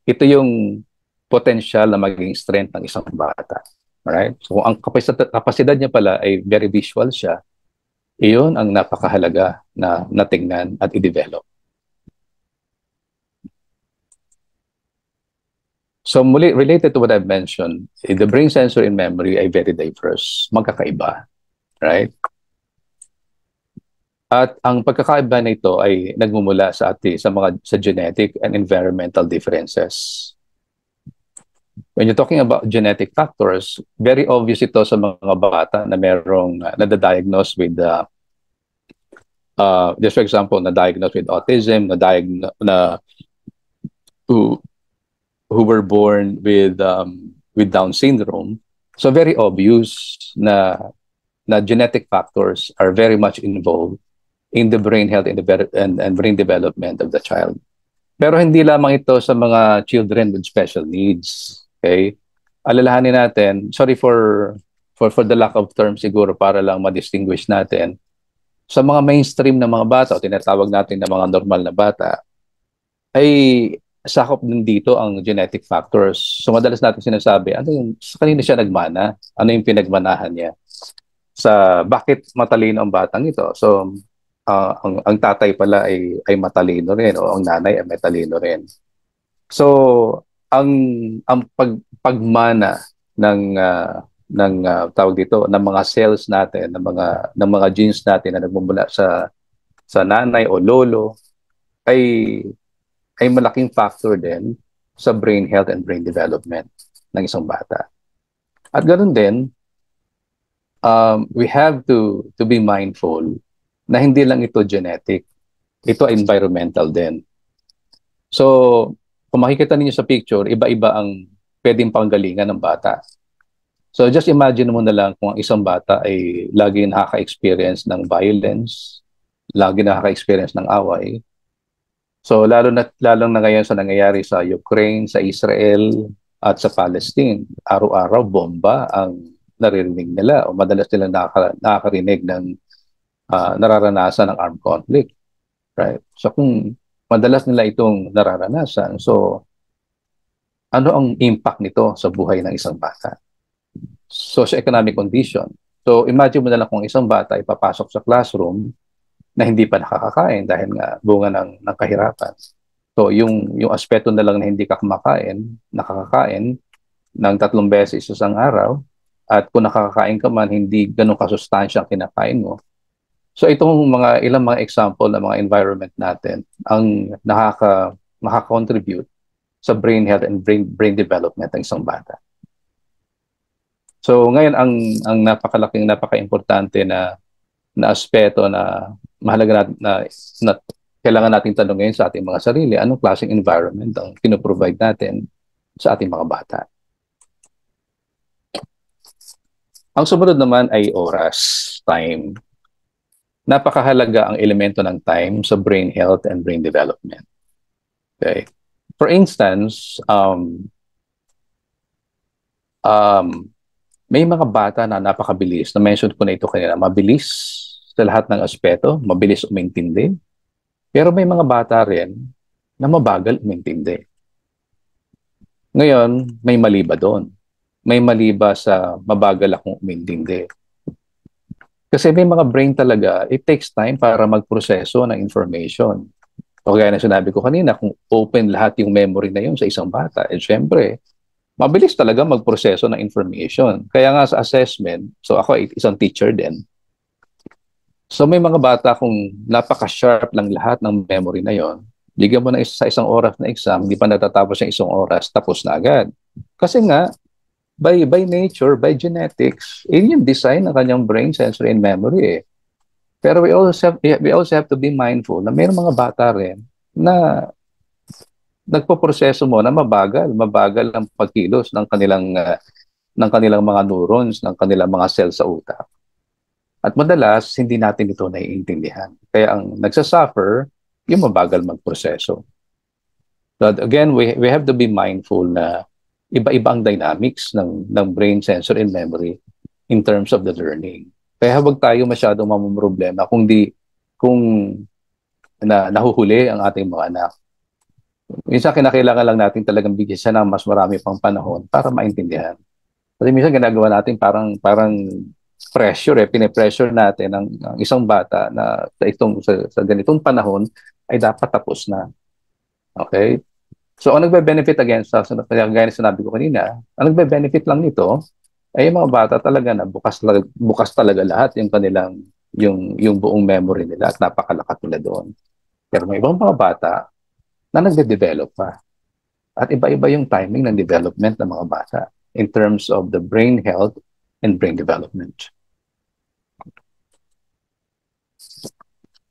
ito yung potential na maging strength ng isang bata. Alright? So kung ang kapasidad niya pala ay very visual siya, iyon ang napakahalaga na natingnan at i-develop. So muli, related to what I've mentioned, the brain sensor and memory ay very diverse, magkakaiba. Right? At ang pagkakaiba nito ay nagmumula sa genetic and environmental differences. When you're talking about genetic factors, very obvious ito sa mga bata na merong nadadiagnose with just for example, na-diagnosed with autism, who were born with Down syndrome. So very obvious na genetic factors are very much involved in the brain health and brain development of the child. Pero hindi lamang ito sa mga children with special needs. Okay? Alalahanin natin, sorry for the lack of term siguro para lang ma-distinguish natin, sa mga mainstream na mga bata o tinatawag natin na mga normal na bata, ay sakop din dito ang genetic factors. So madalas natin sinasabi, sa kanino siya nagmana? Ano yung pinagmanahan niya? Sa bakit matalino ang batang ito? So ang tatay pala ay matalino rin o ang nanay ay matalino rin. So ang pagmana ng tawag dito ng mga cells natin, ng mga genes natin na nagmumula sa nanay o lolo ay malaking factor din sa brain health and brain development ng isang bata. At ganoon din, we have to be mindful na hindi lang ito genetic, ito environmental din. So, kung makikita niyo sa picture, iba-iba ang pwedeng panggalingan ng bata. So, just imagine mo na lang kung ang isang bata ay lagi nakaka-experience ng violence, lagi nakaka-experience ng away. So, lalong na ngayon sa nangyayari sa Ukraine, sa Israel, at sa Palestine. Araw-araw, bomba ang naririnig nila o madalas nila nakakarinig ng nararanasan ng armed conflict. Right? So, kung madalas nila itong nararanasan, so ano ang impact nito sa buhay ng isang bata? Socio-economic condition. So imagine mo na lang kung isang bata ay papasok sa classroom na hindi pa nakakakain dahil nga bunga ng kahirapan. So yung aspeto na lang na hindi ka nakakakain ng 3 beses sa isang araw, at kung nakakakain ka man, hindi ganun kasustansya ang kinakain mo. So itong ilang mga example ng mga environment natin ang nakaka-contribute sa brain health and brain development ng isang bata. So ngayon ang napakalaking napakaimportante na aspeto na mahalaga na kailangan nating tanongin sa ating mga sarili, anong klaseng environment ang pinoprovide natin sa ating mga bata. Ang sumunod naman ay oras, time. Napakahalaga ang elemento ng time sa brain health and brain development. Okay? For instance, may mga bata na napakabilis. Na-mention ko na ito kanina. Mabilis sa lahat ng aspeto, mabilis umintindi. Pero may mga bata rin na mabagal umintindi. Ngayon, may mali ba doon? May mali ba sa mabagal akong umintindi? Kasi may mga brain talaga, it takes time para magproseso ng information. O kaya na sinabi ko kanina, kung open lahat yung memory na yun sa isang bata, syempre, mabilis talaga magproseso ng information. Kaya nga sa assessment, so ako isang teacher din. So may mga bata kung napaka-sharp lang lahat ng memory na yon, bigyan mo na sa isang oras na exam, hindi pa natatapos yung isang oras, tapos na agad. Kasi nga, by nature, by genetics, yun yung design ng kanyang brain, sensory, and memory eh. Pero we also have to be mindful na mayroong mga bata rin na nagpo-proseso mo na mabagal ang pagkilos ng kanilang mga neurons, ng kanilang mga cells sa utak. At madalas, hindi natin ito naiintindihan. Kaya ang nagsasuffer, yung mabagal magproseso. But again, we have to be mindful na iba-iba ang dynamics ng brain, sensor, and memory in terms of the learning. Kaya huwag tayo masyadong mamumroblema kung nahuhuli ang ating mga anak. Minsan kinakailangan lang natin talagang bigyan siya ng mas marami pang panahon para maintindihan. Kasi minsan ginagawa natin parang pressure pine-pressure natin ang isang bata na sa ganitong panahon ay dapat tapos na. Okay? So ang nagbe-benefit again gaya na sinabi ko kanina, ang nagbe-benefit lang nito ay yung mga bata talaga na bukas talaga lahat yung kanilang yung buong memory nila at napakalakas nila doon. Pero may ibang mga bata na nagde-develop pa. At iba-iba yung timing ng development ng mga bata in terms of the brain health and brain development.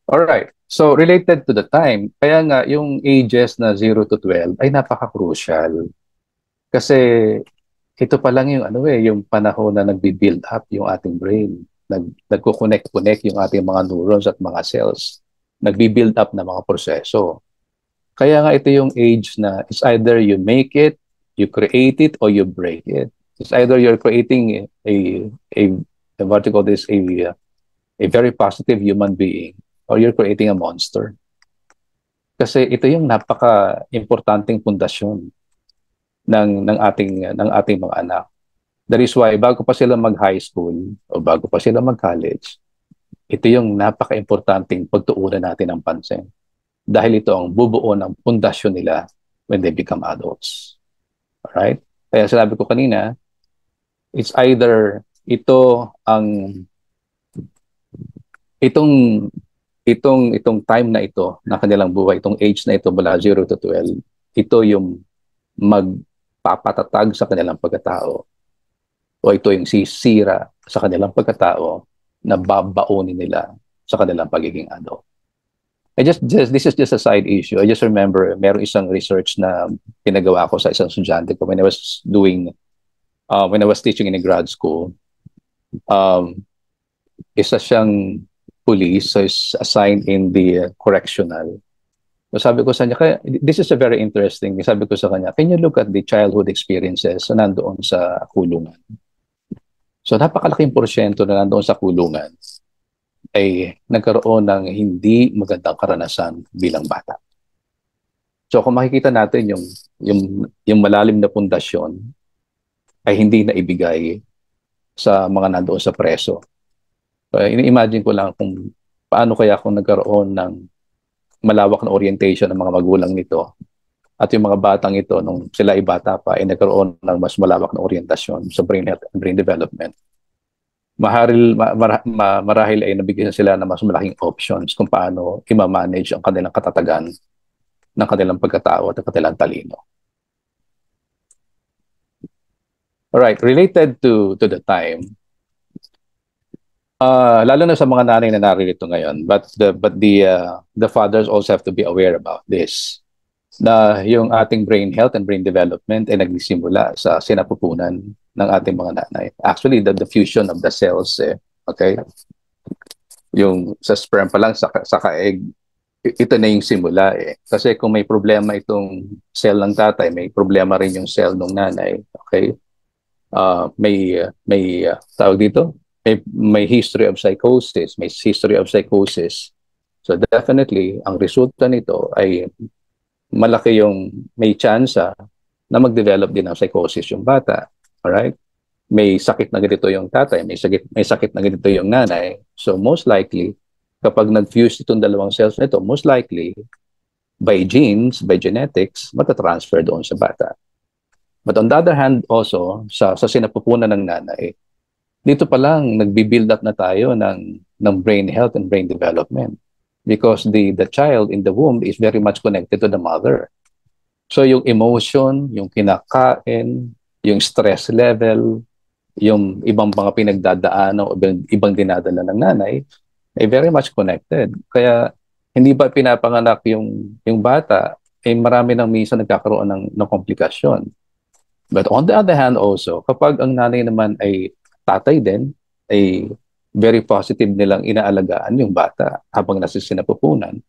Alright. So, related to the time, kaya nga yung ages na 0 to 12 ay napaka-crucial. Kasi ito pa lang yung panahon na nagbi-build up yung ating brain. Nagko-connect yung ating mga neurons at mga cells. Nagbi-build up na mga proseso. Kaya nga ito yung age na it's either you make it, you create it, or you break it. It's either you're creating what you call this, a very positive human being, or you're creating a monster. Kasi ito yung napaka-importanting pundasyon ng ating mga anak. That is why bago pa sila mag-high school o bago pa sila mag-college, ito yung napaka-importanting pagtuunan natin ng pansin. Dahil ito ang bubuo ng pundasyon nila when they become adults. Alright? Kaya sinabi ko kanina, it's either itong time na ito na kanilang buhay, itong age na ito mula 0 to 12, ito yung magpapatatag sa kanilang pagkatao o ito yung sisira sa kanilang pagkatao na babaunin nila sa kanilang pagiging adult. This is just a side issue. I just remember merong isang research na pinagawa ko sa isang estudyante ko when I was teaching in a grad school. Isa siyang police, so is assigned in the correctional. So sabi ko sa kanya, this is a very interesting. Sabi ko sa kanya, can you look at the childhood experiences na nandoon sa kulungan? So napakalaking porsyento na nandoon sa kulungan ay nagkaroon ng hindi magandang karanasan bilang bata. So kung makikita natin yung malalim na pundasyon ay hindi na ibigay sa mga nandoon sa preso. Ini-imagine ko lang kung paano kaya kung nagkaroon ng malawak na orientation ng mga magulang nito at yung mga batang ito nung sila ay bata pa ay nagkaroon ng mas malawak na orientasyon sa brain health and brain development. Marahil ay nabigyan sila ng mas malaking options kung paano i-manage ang kanilang katatagan ng kanilang pagkatao at kanilang talino. Alright, related to the time, lalo na sa mga nanay na naririto ngayon, but the fathers also have to be aware about this, na yung ating brain health and brain development ay nagsisimula sa sinapupunan ng ating mga nanay. Actually, the fusion of the cells, okay? Yung sa sperm pa lang, sa kaeg, ito na yung simula eh. Kasi kung may problema itong cell ng tatay, may problema rin yung cell ng nanay, okay? May tawag dito, may history of psychosis, may history of psychosis. So definitely, ang resulta nito ay malaki yung may chance na mag-develop din ng psychosis yung bata. Alright? May sakit na ganito yung tatay, may sakit na ganito yung nanay. So most likely, kapag nag-fuse itong dalawang cells nito, most likely, by genes, by genetics, matatransfer doon sa bata. But on the other hand also, sa sinapupunan ng nanay, dito pa lang nagbi-build up na tayo ng brain health and brain development. Because the child in the womb is very much connected to the mother. So yung emotion, yung kinakain, yung stress level, yung ibang mga pinagdadaanan o ibang dinadala ng nanay, ay very much connected. Kaya hindi ba pinapanganak yung bata, ay marami nang minsan nagkakaroon ng komplikasyon. But on the other hand also, kapag ang nanay naman ay tatay din, ay very positive nilang inaalagaan yung bata habang nasa sinapupunan,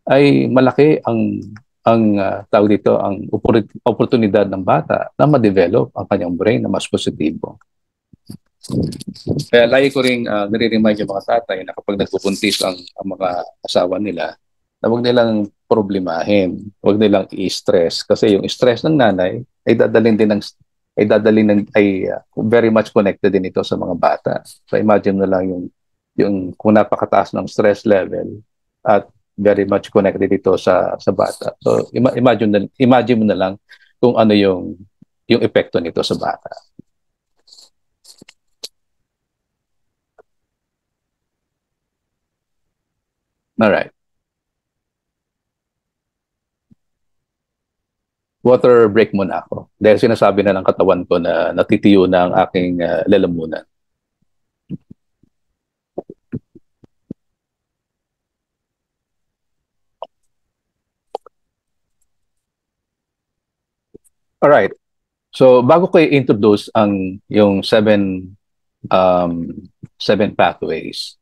ay malaki ang tawag dito, ang oportunidad ng bata na ma-develop ang kanyang brain na mas positibo. Kaya lagi ko rin nire-remind yung mga tatay na kapag nagpupuntis ang mga asawa nila, na huwag nilang problemahin, huwag nilang i-stress. Kasi yung stress ng nanay ay very much connected din ito sa mga bata. So imagine na lang yung kung napakataas ng stress level at very much connected ito sa bata. So imagine mo na lang kung ano yung epekto nito sa bata. Alright. Water break muna ako. Dahil sinasabi na ng katawan ko na natitiyo na ang aking lalamunan. Alright. So bago ko i-introduce yung seven pathways,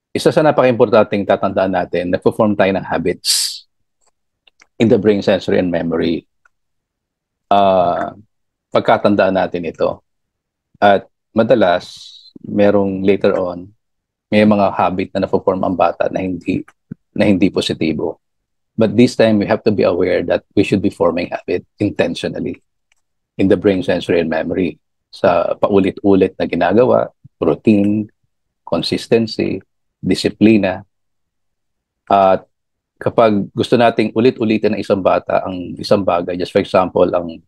isa sa napaka-importanting tatandaan natin, nagpo-form tayo ng habits in the brain, sensory, and memory. Pagkatandaan natin ito. At madalas, merong later on, may mga habit na napo-form ang bata na hindi positibo. But this time, we have to be aware that we should be forming habit intentionally in the brain, sensory, and memory. Sa paulit-ulit na ginagawa, routine, consistency, disiplina. At kapag gusto nating ulit-ulitin ng isang bata ang isang bagay, just for example, ang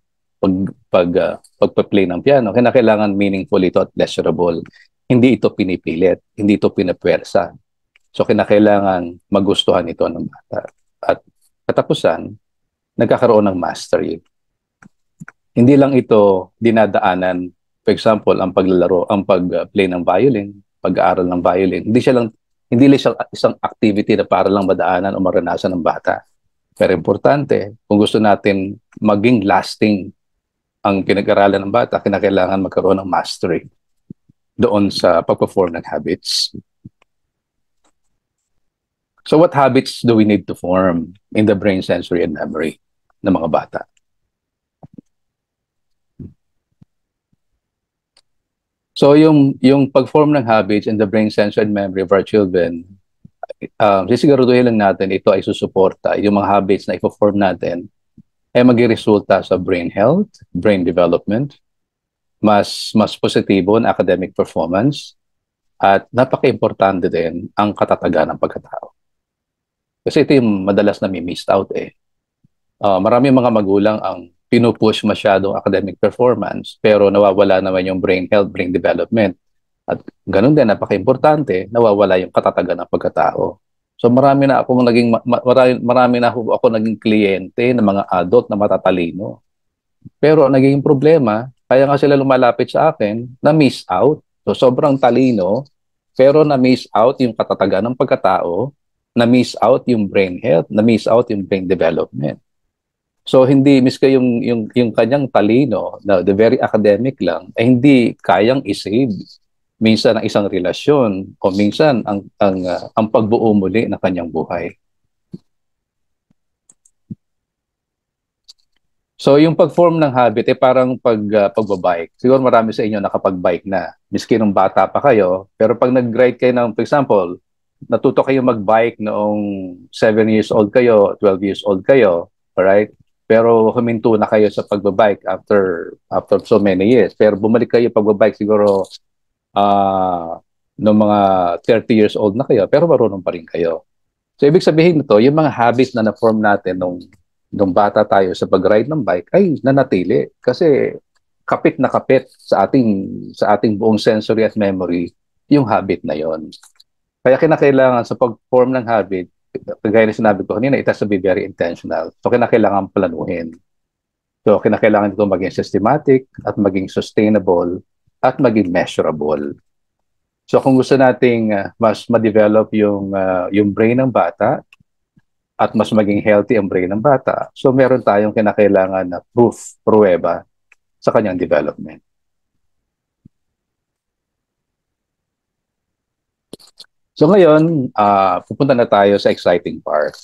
pagpa-play ng piano, kailangan meaningful ito at pleasurable. Hindi ito pinipilit, hindi ito pinapwersa. So kailangan magustuhan ito ng bata. At katapusan, nagkakaroon ng mastery. Hindi lang ito dinadaanan, for example, ang paglalaro, ang pag-play ng violin, pag-aaral ng violin. Hindi siya isang activity na para lang madaanan o maranasan ng bata. Pero importante, kung gusto natin maging lasting ang pinag-aralan ng bata, kailangan magkaroon ng mastery doon sa pag-perform ng habits. So what habits do we need to form in the brain, sensory, and memory ng mga bata? So yung pag-form ng habits in the brain, sensory, and memory of our children, sisiguraduhin lang natin ito ay susuporta. Yung mga habits na i-form natin ay magre-resulta sa brain health, brain development, mas positibo na academic performance, at napaka-importante din ang katatagan ng pagkatao. Kasi ito yung madalas na may-missed out eh. Maraming mga magulang ang pinupush masyadong academic performance pero nawawala naman yung brain health, brain development. At ganun din, napaka-importante, nawawala yung katatagan ng pagkatao. So marami na ako naging kliyente ng mga adult na matatalino. Pero ang naging problema, Kaya nga sila lumalapit sa akin na miss out. So sobrang talino, pero na miss out yung katatagan ng pagkatao, na miss out yung brain health, na miss out yung brain development. So hindi miski yung kanyang talino na the very academic lang ay hindi kayang isave minsan ang isang relasyon o minsan ang pagbuo muli ng kanyang buhay. So yung pag-form ng habit ay parang pagbabike. Siguro marami sa inyo nakapag-bike na. Miski nung bata pa kayo, pero pag nag-ride kayo ng, for example, natuto kayo mag-bike noong 7 years old kayo, 12 years old kayo, alright? Pero huminto na kayo sa pagbabike after so many years. Pero bumalik kayo pagbabike siguro noong mga 30 years old na kayo, pero marunong pa rin kayo. So ibig sabihin nito, yung mga habits na na-form natin nung bata tayo sa pag-ride ng bike ay nanatili kasi kapit na kapit sa ating buong sensory at memory yung habit na yon. Kaya kinakailangan sa pag-form ng habit, kagaya na sinabi ko kanina, it has to be very intentional. So kinakailangan planuhin. So kinakailangan ito maging systematic at maging sustainable at maging measurable. So kung gusto nating mas ma-develop yung brain ng bata, at mas maging healthy ang brain ng bata, so meron tayong kinakailangan na pruweba sa kanyang development. So ngayon, pupunta na tayo sa exciting part.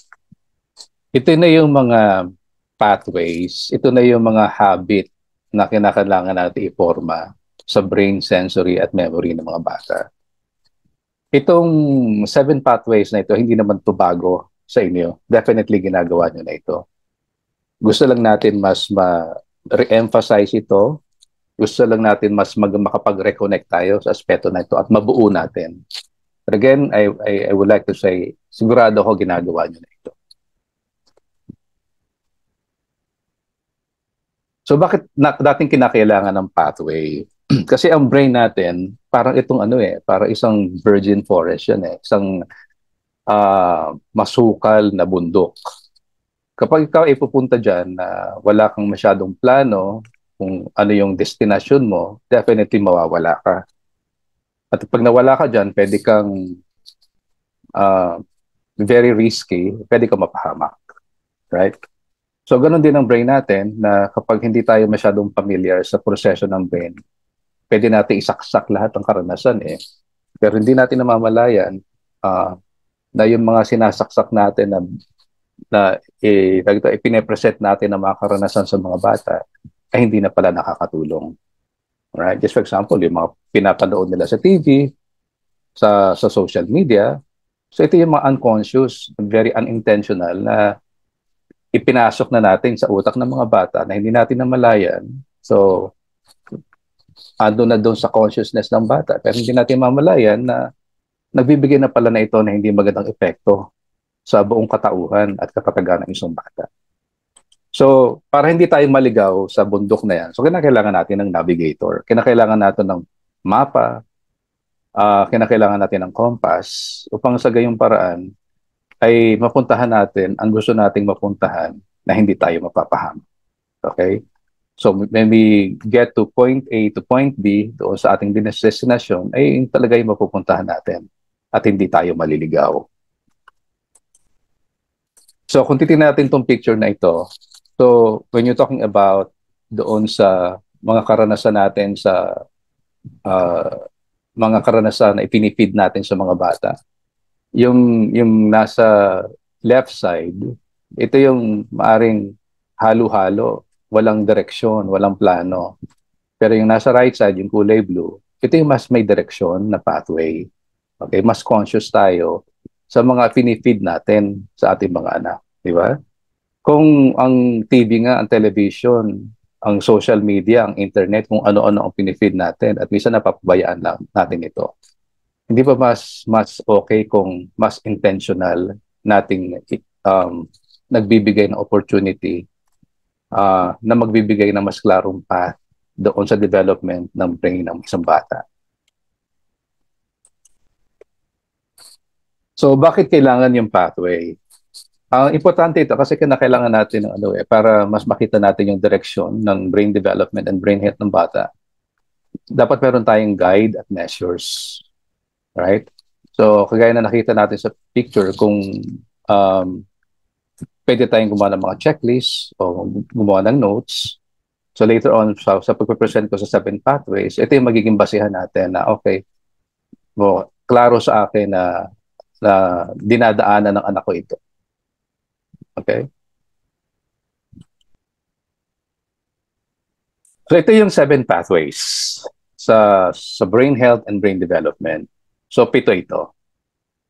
Ito na yung mga pathways, ito na yung mga habit na kinakailangan natin iporma sa brain, sensory, at memory ng mga bata. Itong 7 pathways na ito, hindi naman ito bago sa inyo. Definitely ginagawa nyo na ito. Gusto lang natin mas ma-re-emphasize ito. Gusto lang natin mas makapag-reconnect tayo sa aspeto na ito at mabuo natin. But again, I would like to say, sigurado ako ginagawa nyo na ito. So bakit dating kinakailangan ng pathway? Kasi ang brain natin, parang itong parang isang virgin forest yan eh. Isang masukal na bundok. Kapag ikaw ay pupunta dyan na wala kang masyadong plano kung ano yung destination mo, definitely mawawala ka. At pag nawala ka dyan, pwede kang very risky, pwede kang mapahamak. Right? So, ganun din ang brain natin na kapag hindi tayo masyadong familiar sa proseso ng brain, pwede natin isaksak lahat ng karanasan eh. Pero hindi natin namamalayan na yung mga sinasaksak natin na ipine-present natin ng mga karanasan sa mga bata ay hindi na pala nakakatulong. Right? Just for example, yung mga pinapanood nila sa TV, sa social media, so ito yung mga unconscious, very unintentional na ipinasok na natin sa utak ng mga bata na hindi natin namalayan. So, ando na doon sa consciousness ng bata. Pero hindi natin mamalayan na nagbibigay na pala na ito na hindi magandang epekto sa buong katauhan at katatagan ng isang bata. So, para hindi tayo maligaw sa bundok na yan, so kinakailangan natin ng navigator. Kinakailangan natin ng mapa, kinakailangan natin ng compass, upang sa gayong paraan ay mapuntahan natin ang gusto nating mapuntahan na hindi tayo mapapaham. Okay? So, when we get to point A to point B, doon sa ating destination, ay talaga yung mapupuntahan natin at hindi tayo maliligaw. So, kung titignan natin itong picture na ito, so, when you're talking about doon sa mga karanasan natin sa mga karanasan na ipinifeed natin sa mga bata, yung nasa left side, ito yung maaring halo-halo, walang direksyon, walang plano. Pero yung nasa right side, yung kulay blue, ito yung mas may direksyon na pathway. Okay, mas conscious tayo sa mga pinifeed natin sa ating mga anak, di ba? Kung ang TV nga, ang television, ang social media, ang internet, kung ano-ano ang pinifeed natin at minsan napapabayaan lang natin ito. Hindi ba mas okay kung mas intentional nating nagbibigay ng opportunity na magbibigay ng mas klarong path doon sa development ng brain ng isang bata. So bakit kailangan yung pathway? Ang importante ito kasi kinakailangan natin ng ano para mas makita natin yung direksyon ng brain development and brain health ng bata. Dapat meron tayong guide at measures, right? So, kagaya na nakita natin sa picture, kung um, pwede tayong gumawa ng mga checklist o gumawa ng notes. So later on, sa pagpe-present ko sa 7 pathways, ito yung magiging basihan natin na okay, klaro sa akin na dinadaanan ng anak ko ito. Okay? So ito yung 7 pathways sa brain health and brain development. So 7 ito.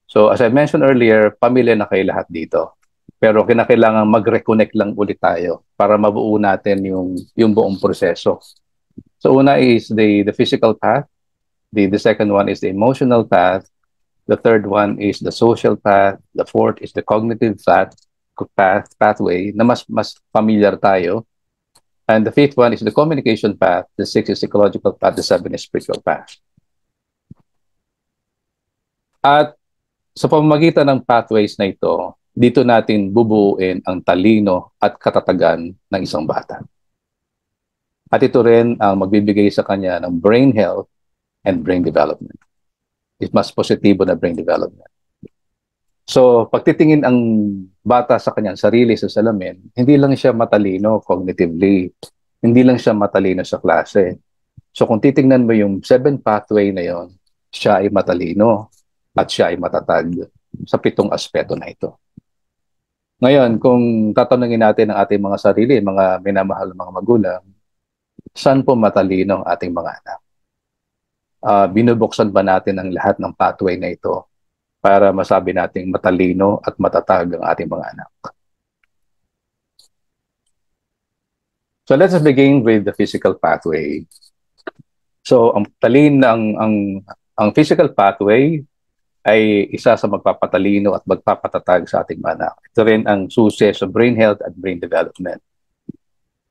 So as I mentioned earlier, pamilya na kayo lahat dito. Pero kinakailangan mag-reconnect lang ulit tayo para mabuo natin yung buong proseso. So una is the physical path. The second one is the emotional path. The third one is the social path. The fourth is the cognitive pathway na mas familiar tayo. And the fifth one is the communication path. The sixth is psychological path. The seventh is spiritual path. At sa pamamagitan ng pathways na ito, dito natin bubuuin ang talino at katatagan ng isang bata. At ito rin ang magbibigay sa kanya ng brain health and brain development. It's mas positibo na brain development. So, pagtitingin ang bata sa kanyang sarili sa salamin, hindi lang siya matalino cognitively, hindi lang siya matalino sa klase. So, kung titingnan mo yung 7 pathway na yon, siya ay matalino at siya ay matatag sa 7 aspeto na ito. Ngayon, kung tatanungin natin ang ating mga sarili, mga minamahal ng mga magulang, saan po matalino ang ating mga anak? Binubuksan ba natin ang lahat ng pathway na ito para masabi nating matalino at matatag ang ating mga anak? So let's begin with the physical pathway. So ang ang physical pathway ay isa sa magpapatalino at magpapatatag sa ating mga anak. Ito rin ang susi sa brain health at brain development.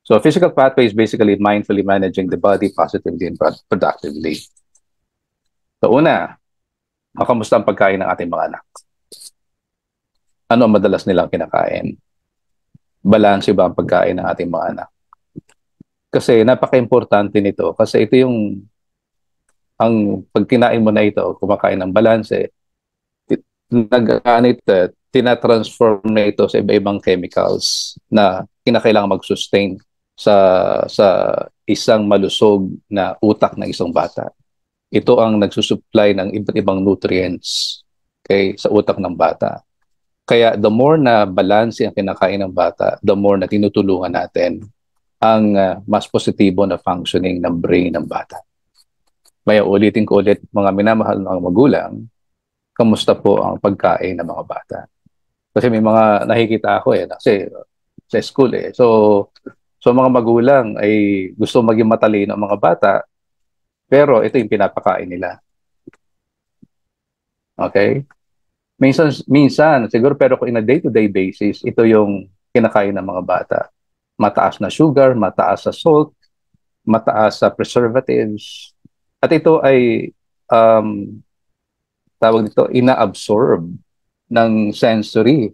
So physical pathway is basically mindfully managing the body positively and productively. So una, kamusta ang pagkain ng ating mga anak? Ano ang madalas nilang kinakain? Balanse ba ang pagkain ng ating mga anak? Kasi napaka-importante nito kasi ito yung pag kinain mo na ito, kumakain ng balanse, tinatransform na ito sa iba-ibang chemicals na kinakailangan mag-sustain sa isang malusog na utak ng isang bata. Ito ang nagsusupply ng iba't ibang nutrients sa utak ng bata. Kaya the more na balance ang kinakain ng bata, the more na tinutulungan natin ang mas positibo na functioning ng brain ng bata. May ulitin ko ulit, mga minamahal ng mga magulang, kamusta po ang pagkain ng mga bata? Kasi may mga nakikita ako kasi sa school So mga magulang ay gusto maging matalino ang mga bata, pero ito yung pinapakain nila. Okay? Minsan siguro, pero kung in a day-to-day basis, ito yung kinakain ng mga bata. Mataas na sugar, mataas sa salt, mataas sa preservatives. At ito ay tawag dito, ina-absorb ng sensory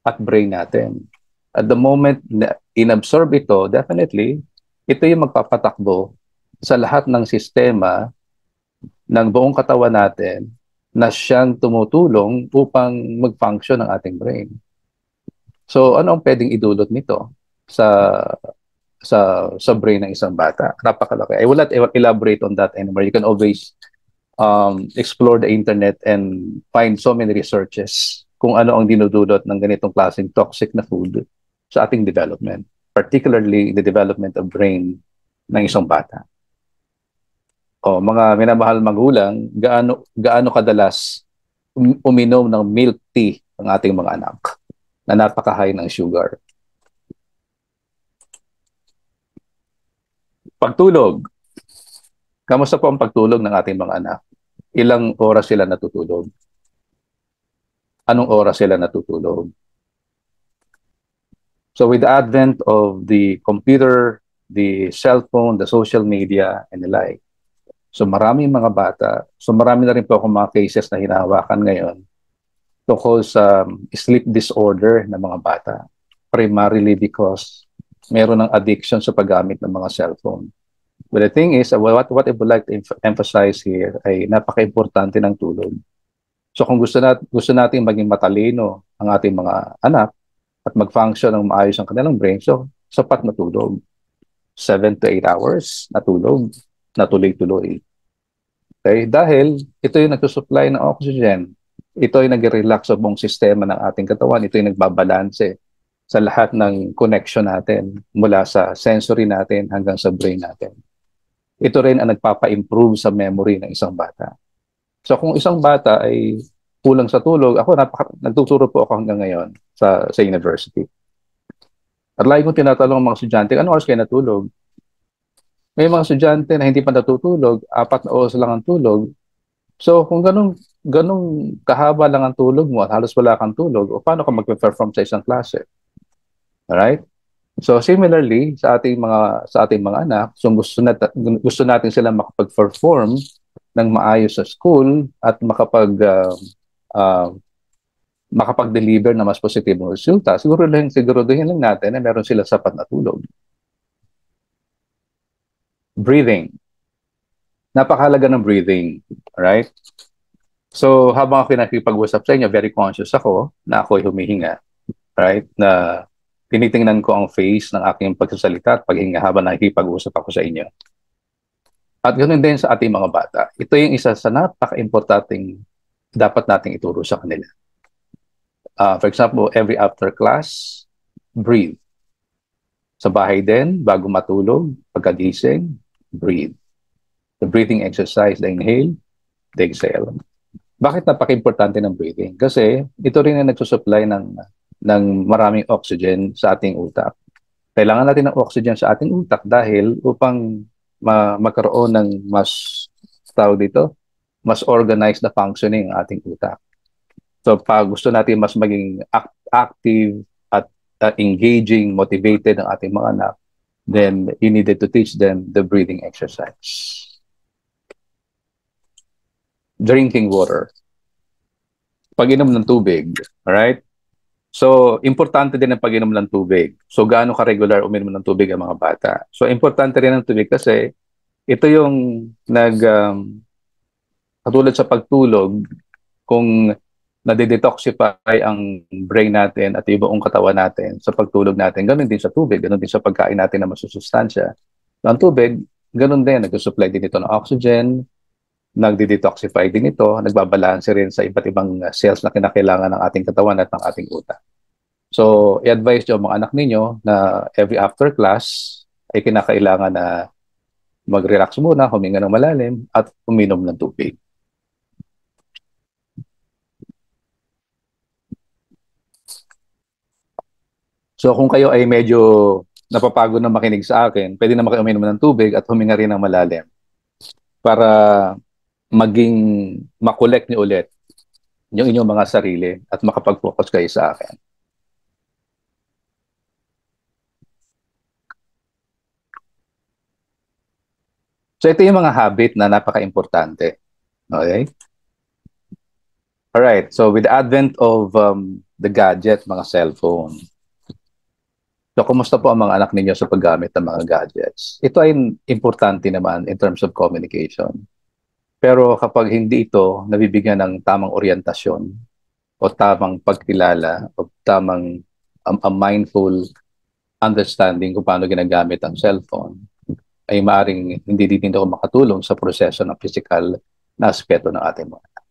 at brain natin. At the moment na inabsorb ito, definitely, ito yung magpapatakbo sa lahat ng sistema ng buong katawan natin na siyang tumutulong upang mag-function ng ating brain. So, ano ang pwedeng idulot nito sa brain ng isang bata? Napakalaki. I will not elaborate on that anymore. You can always explore the internet and find so many researches kung ano ang dinudulot ng ganitong klaseng toxic na food sa ating development, particularly the development of brain ng isang bata. O mga minamahal magulang, gaano kadalas uminom ng milk tea ang ating mga anak na napaka-high ng sugar? Pagtulog. Kamusta po ang pagtulog ng ating mga anak? Ilang oras sila natutulog? Anong oras sila natutulog? So with the advent of the computer, the cellphone, the social media, and the like, so maraming mga bata, so marami na rin po akong mga cases na hinahawakan ngayon to cause sleep disorder ng mga bata. Primarily because meron ng addiction sa paggamit ng mga cellphone. But the thing is, what I would like to emphasize here ay napaka-importante ng tulog. So kung gusto natin maging matalino ang ating mga anak at mag-function ng maayos ang kanilang brain, so sapat na tulog. 7 to 8 hours na tulog, na tuloy-tuloy. Okay? Dahil ito yung nagsusupply ng oxygen. Ito ay nag-relax sa buong sistema ng ating katawan. Ito yung nagbabalanse sa lahat ng connection natin mula sa sensory natin hanggang sa brain natin. Ito rin ang nagpapa-improve sa memory ng isang bata. So kung isang bata ay kulang sa tulog, ako nagtuturo po ako hanggang ngayon sa university. At lagi kong tinatanong ang mga estudyante, ano oras kayo natulog? May mga estudyante na hindi pa natutulog, 4 na oras lang ang tulog. So kung ganong kahaba lang ang tulog mo at halos wala kang tulog, o paano ka mag-perform sa isang klase? Alright? So similarly sa ating mga anak, so gusto natin sila makapag-perform ng maayos sa school at makapag-deliver na mas positibong resulta. Siguraduhin lang natin na meron sila sapat na tulog. Breathing. Napakahalaga ng breathing, right? So habang ako nakikipag-usap sa inyo, very conscious ako na ako'y humihinga, right? Na tinitingnan ko ang face ng aking pagsasalita at paghinga habang nakikipag-usap ako sa inyo. At ganoon din sa ating mga bata. Ito yung isa sa napaka-importanting dapat nating ituro sa kanila. For example, every after class, breathe. Sa bahay din, bago matulog, pagkagising, breathe. The breathing exercise, the inhale, the exhale. Bakit napaka-importante ng breathing? Kasi ito rin ang nagsusupply ng maraming oxygen sa ating utak. Kailangan natin ng oxygen sa ating utak dahil upang magkaroon ng mas organized na functioning ang ating utak. So pag gusto natin mas maging active at engaging, motivated ang ating mga anak, then you needed to teach them the breathing exercise. Drinking water. Pag-inom ng tubig, alright? So, importante din ang pag-inom ng tubig. So, gaano ka-regular uminom ng tubig ang mga bata? So, importante rin ang tubig kasi ito yung katulad sa pagtulog, kung nadidetoxify ang brain natin at yung buong katawan natin sa pagtulog natin, ganun din sa tubig, ganun din sa pagkain natin na masusustansya. Ang tubig, ganun din, nag-supply din ito ng oxygen, nagdi-detoxify din ito, nagbabalanse rin sa iba't ibang cells na kinakailangan ng ating katawan at ng ating utak. So, i-advise nyo mga anak ninyo na every after class ay kinakailangan na mag-relax muna, huminga ng malalim at uminom ng tubig. So, kung kayo ay medyo napapagod na makinig sa akin, pwede na kayo uminom ng tubig at huminga rin ng malalim para maging makolek niyo ulit yung inyong mga sarili at makapag-focus kayo sa akin. So ito yung mga habit na napaka-importante. Okay? Alright, so with the advent of the gadget, mga cellphone, so kumusta po ang mga anak ninyo sa paggamit ng mga gadgets? Ito ay importante naman in terms of communication. Pero kapag hindi ito nabibigyan ng tamang orientasyon o tamang pagkilala o tamang mindful understanding kung paano ginagamit ang cellphone, ay maaaring hindi din ito makatulong sa proseso ng physical na aspeto ng ating mga anak.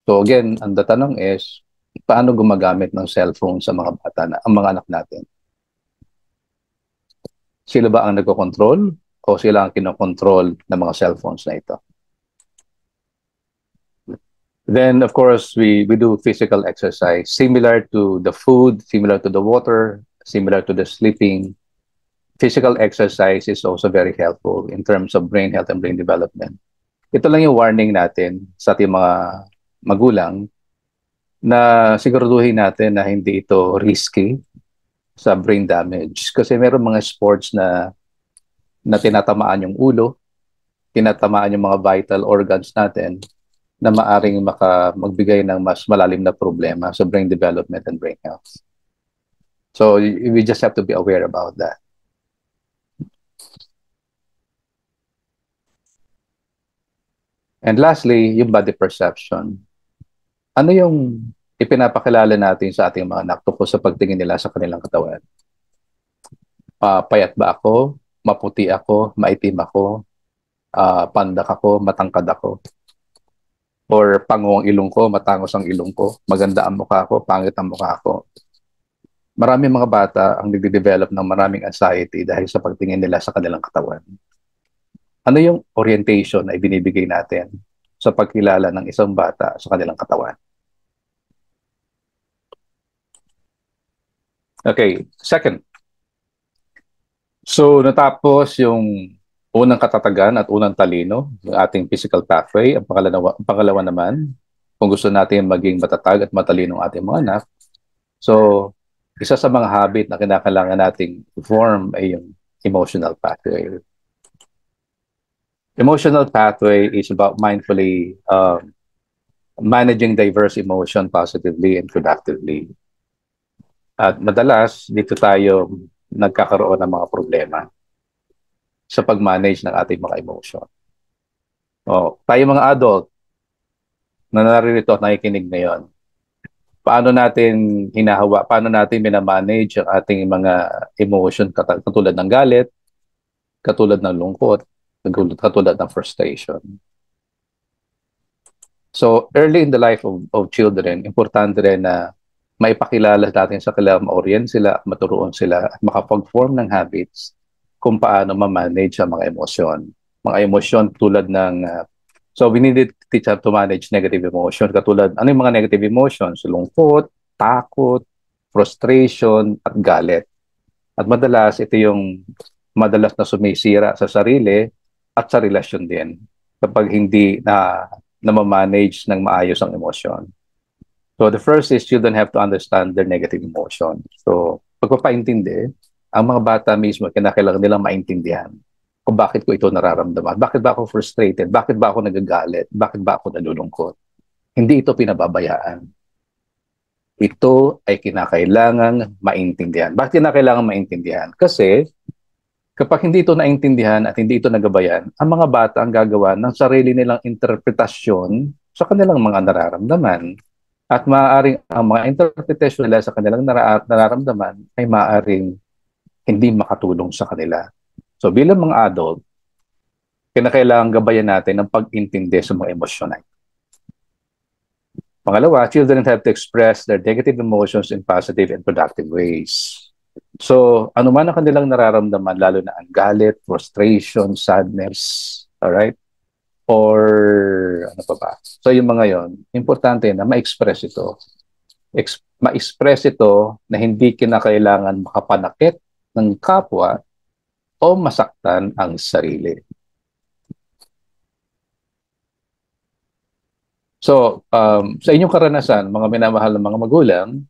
So again, ang tanong is, paano gumagamit ng cellphone sa mga bata ang mga anak natin? Sila ba ang nagko-control o sila ang kinokontrol ng mga cellphones na ito? Then, of course, we do physical exercise similar to the food, similar to the water, similar to the sleeping. Physical exercise is also very helpful in terms of brain health and brain development. Ito lang yung warning natin sa ating mga magulang na siguraduhin natin na hindi ito risky sa brain damage. Kasi meron mga sports na tinatamaan yung ulo, tinatamaan yung mga vital organs natin, na maaring magbigay ng mas malalim na problema sa brain development and brain health. So we just have to be aware about that. And lastly, yung body perception. Ano yung ipinapakilala natin sa ating mga anak tungkol sa pagtingin nila sa kanilang katawan? Payat ba ako? Maputi ako? Maitim ako? Pandak ako? Matangkad ako? Or pango ang ilong ko? Matangos ang ilong ko? Maganda ang mukha ko? Pangit ang mukha ko? Maraming mga bata ang nagde-develop ng maraming anxiety dahil sa pagtingin nila sa kanilang katawan. Ano yung orientation na ibinibigay natin sa pagkilala ng isang bata sa kanilang katawan? Okay, second. So, natapos yung unang katatagan at unang talino, yung ating physical pathway. Ang pangalawa naman, kung gusto natin maging matatag at matalino ang ating mga anak. So, isa sa mga habit na kinakailangan nating form ay yung emotional pathway. Emotional pathway is about mindfully managing diverse emotion positively and productively. At madalas, dito tayo nagkakaroon ng mga problema sa pag-manage ng ating mga emotion. Tayo mga adult na naririto at nakikinig ngayon, paano natin paano natin minamanage ang ating mga emotion katulad ng galit, katulad ng lungkot, katulad ng frustration. So, early in the life of children, importante rin na maipakilala natin sa kanila, ma-orient sila, maturuan sila, at makapag-form ng habits kung paano ma-manage ang mga emosyon. Mga emosyon tulad ng, so we need to teach how to manage negative emotion. Katulad, ano yung mga negative emotions? Lungkot, takot, frustration, at galit. At madalas, ito yung madalas na sumisira sa sarili at sa relasyon din kapag hindi na ma-manage ng maayos ang emosyon. So the first is children have to understand their negative emotion. So pagpapaintindi, ang mga bata mismo kinakailangan nilang maintindihan kung bakit ko ito nararamdaman. Bakit ba ako frustrated? Bakit ba ako nagagalit? Bakit ba ako nalulungkot? Hindi ito pinababayaan. Ito ay kinakailangan maintindihan. Bakit kinakailangan maintindihan? Kasi kapag hindi ito naintindihan at hindi ito nagabayan, ang mga bata ang gagawa ng sarili nilang interpretasyon sa kanilang mga nararamdaman. At maaaring ang mga interpretation nila sa kanilang nararamdaman ay maaaring hindi makatulong sa kanila. So bilang mga adult, kinakailangan gabayan natin ang pag-intindi sa mga emosyon. Pangalawa, children have to express their negative emotions in positive and productive ways. So ano man ang kanilang nararamdaman, lalo na ang galit, frustration, sadness, alright? Or ano pa ba? So yung mga yon, importante na ma-express ito. Ma-express ito na hindi kinakailangan makapanakit ng kapwa o masaktan ang sarili. So, sa inyong karanasan, mga minamahal ng mga magulang,